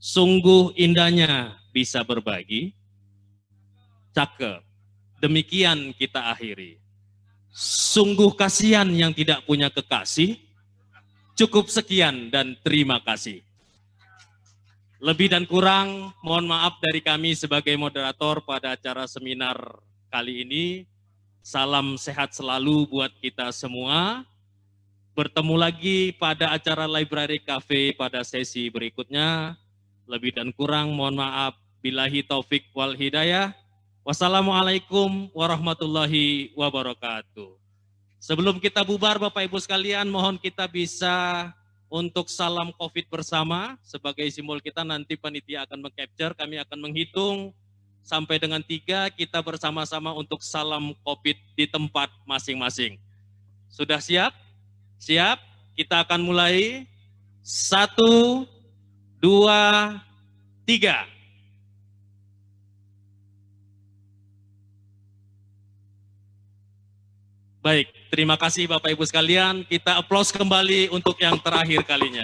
Sungguh indahnya bisa berbagi, cakep, demikian kita akhiri. Sungguh kasihan yang tidak punya kekasih, cukup sekian dan terima kasih. Lebih dan kurang, mohon maaf dari kami sebagai moderator pada acara seminar kali ini. Salam sehat selalu buat kita semua. Bertemu lagi pada acara Library Cafe pada sesi berikutnya. Lebih dan kurang, mohon maaf. Billahi taufik wal hidayah. Wassalamualaikum warahmatullahi wabarakatuh. Sebelum kita bubar Bapak Ibu sekalian, mohon kita bisa untuk salam COVID bersama. Sebagai simbol kita nanti panitia akan meng-capture, kami akan menghitung sampai dengan 3, kita bersama-sama untuk salam COVID di tempat masing-masing. Sudah siap? Siap? Kita akan mulai. 1, 2, 3. Baik, terima kasih Bapak Ibu sekalian. Kita aplaus kembali untuk yang terakhir kalinya.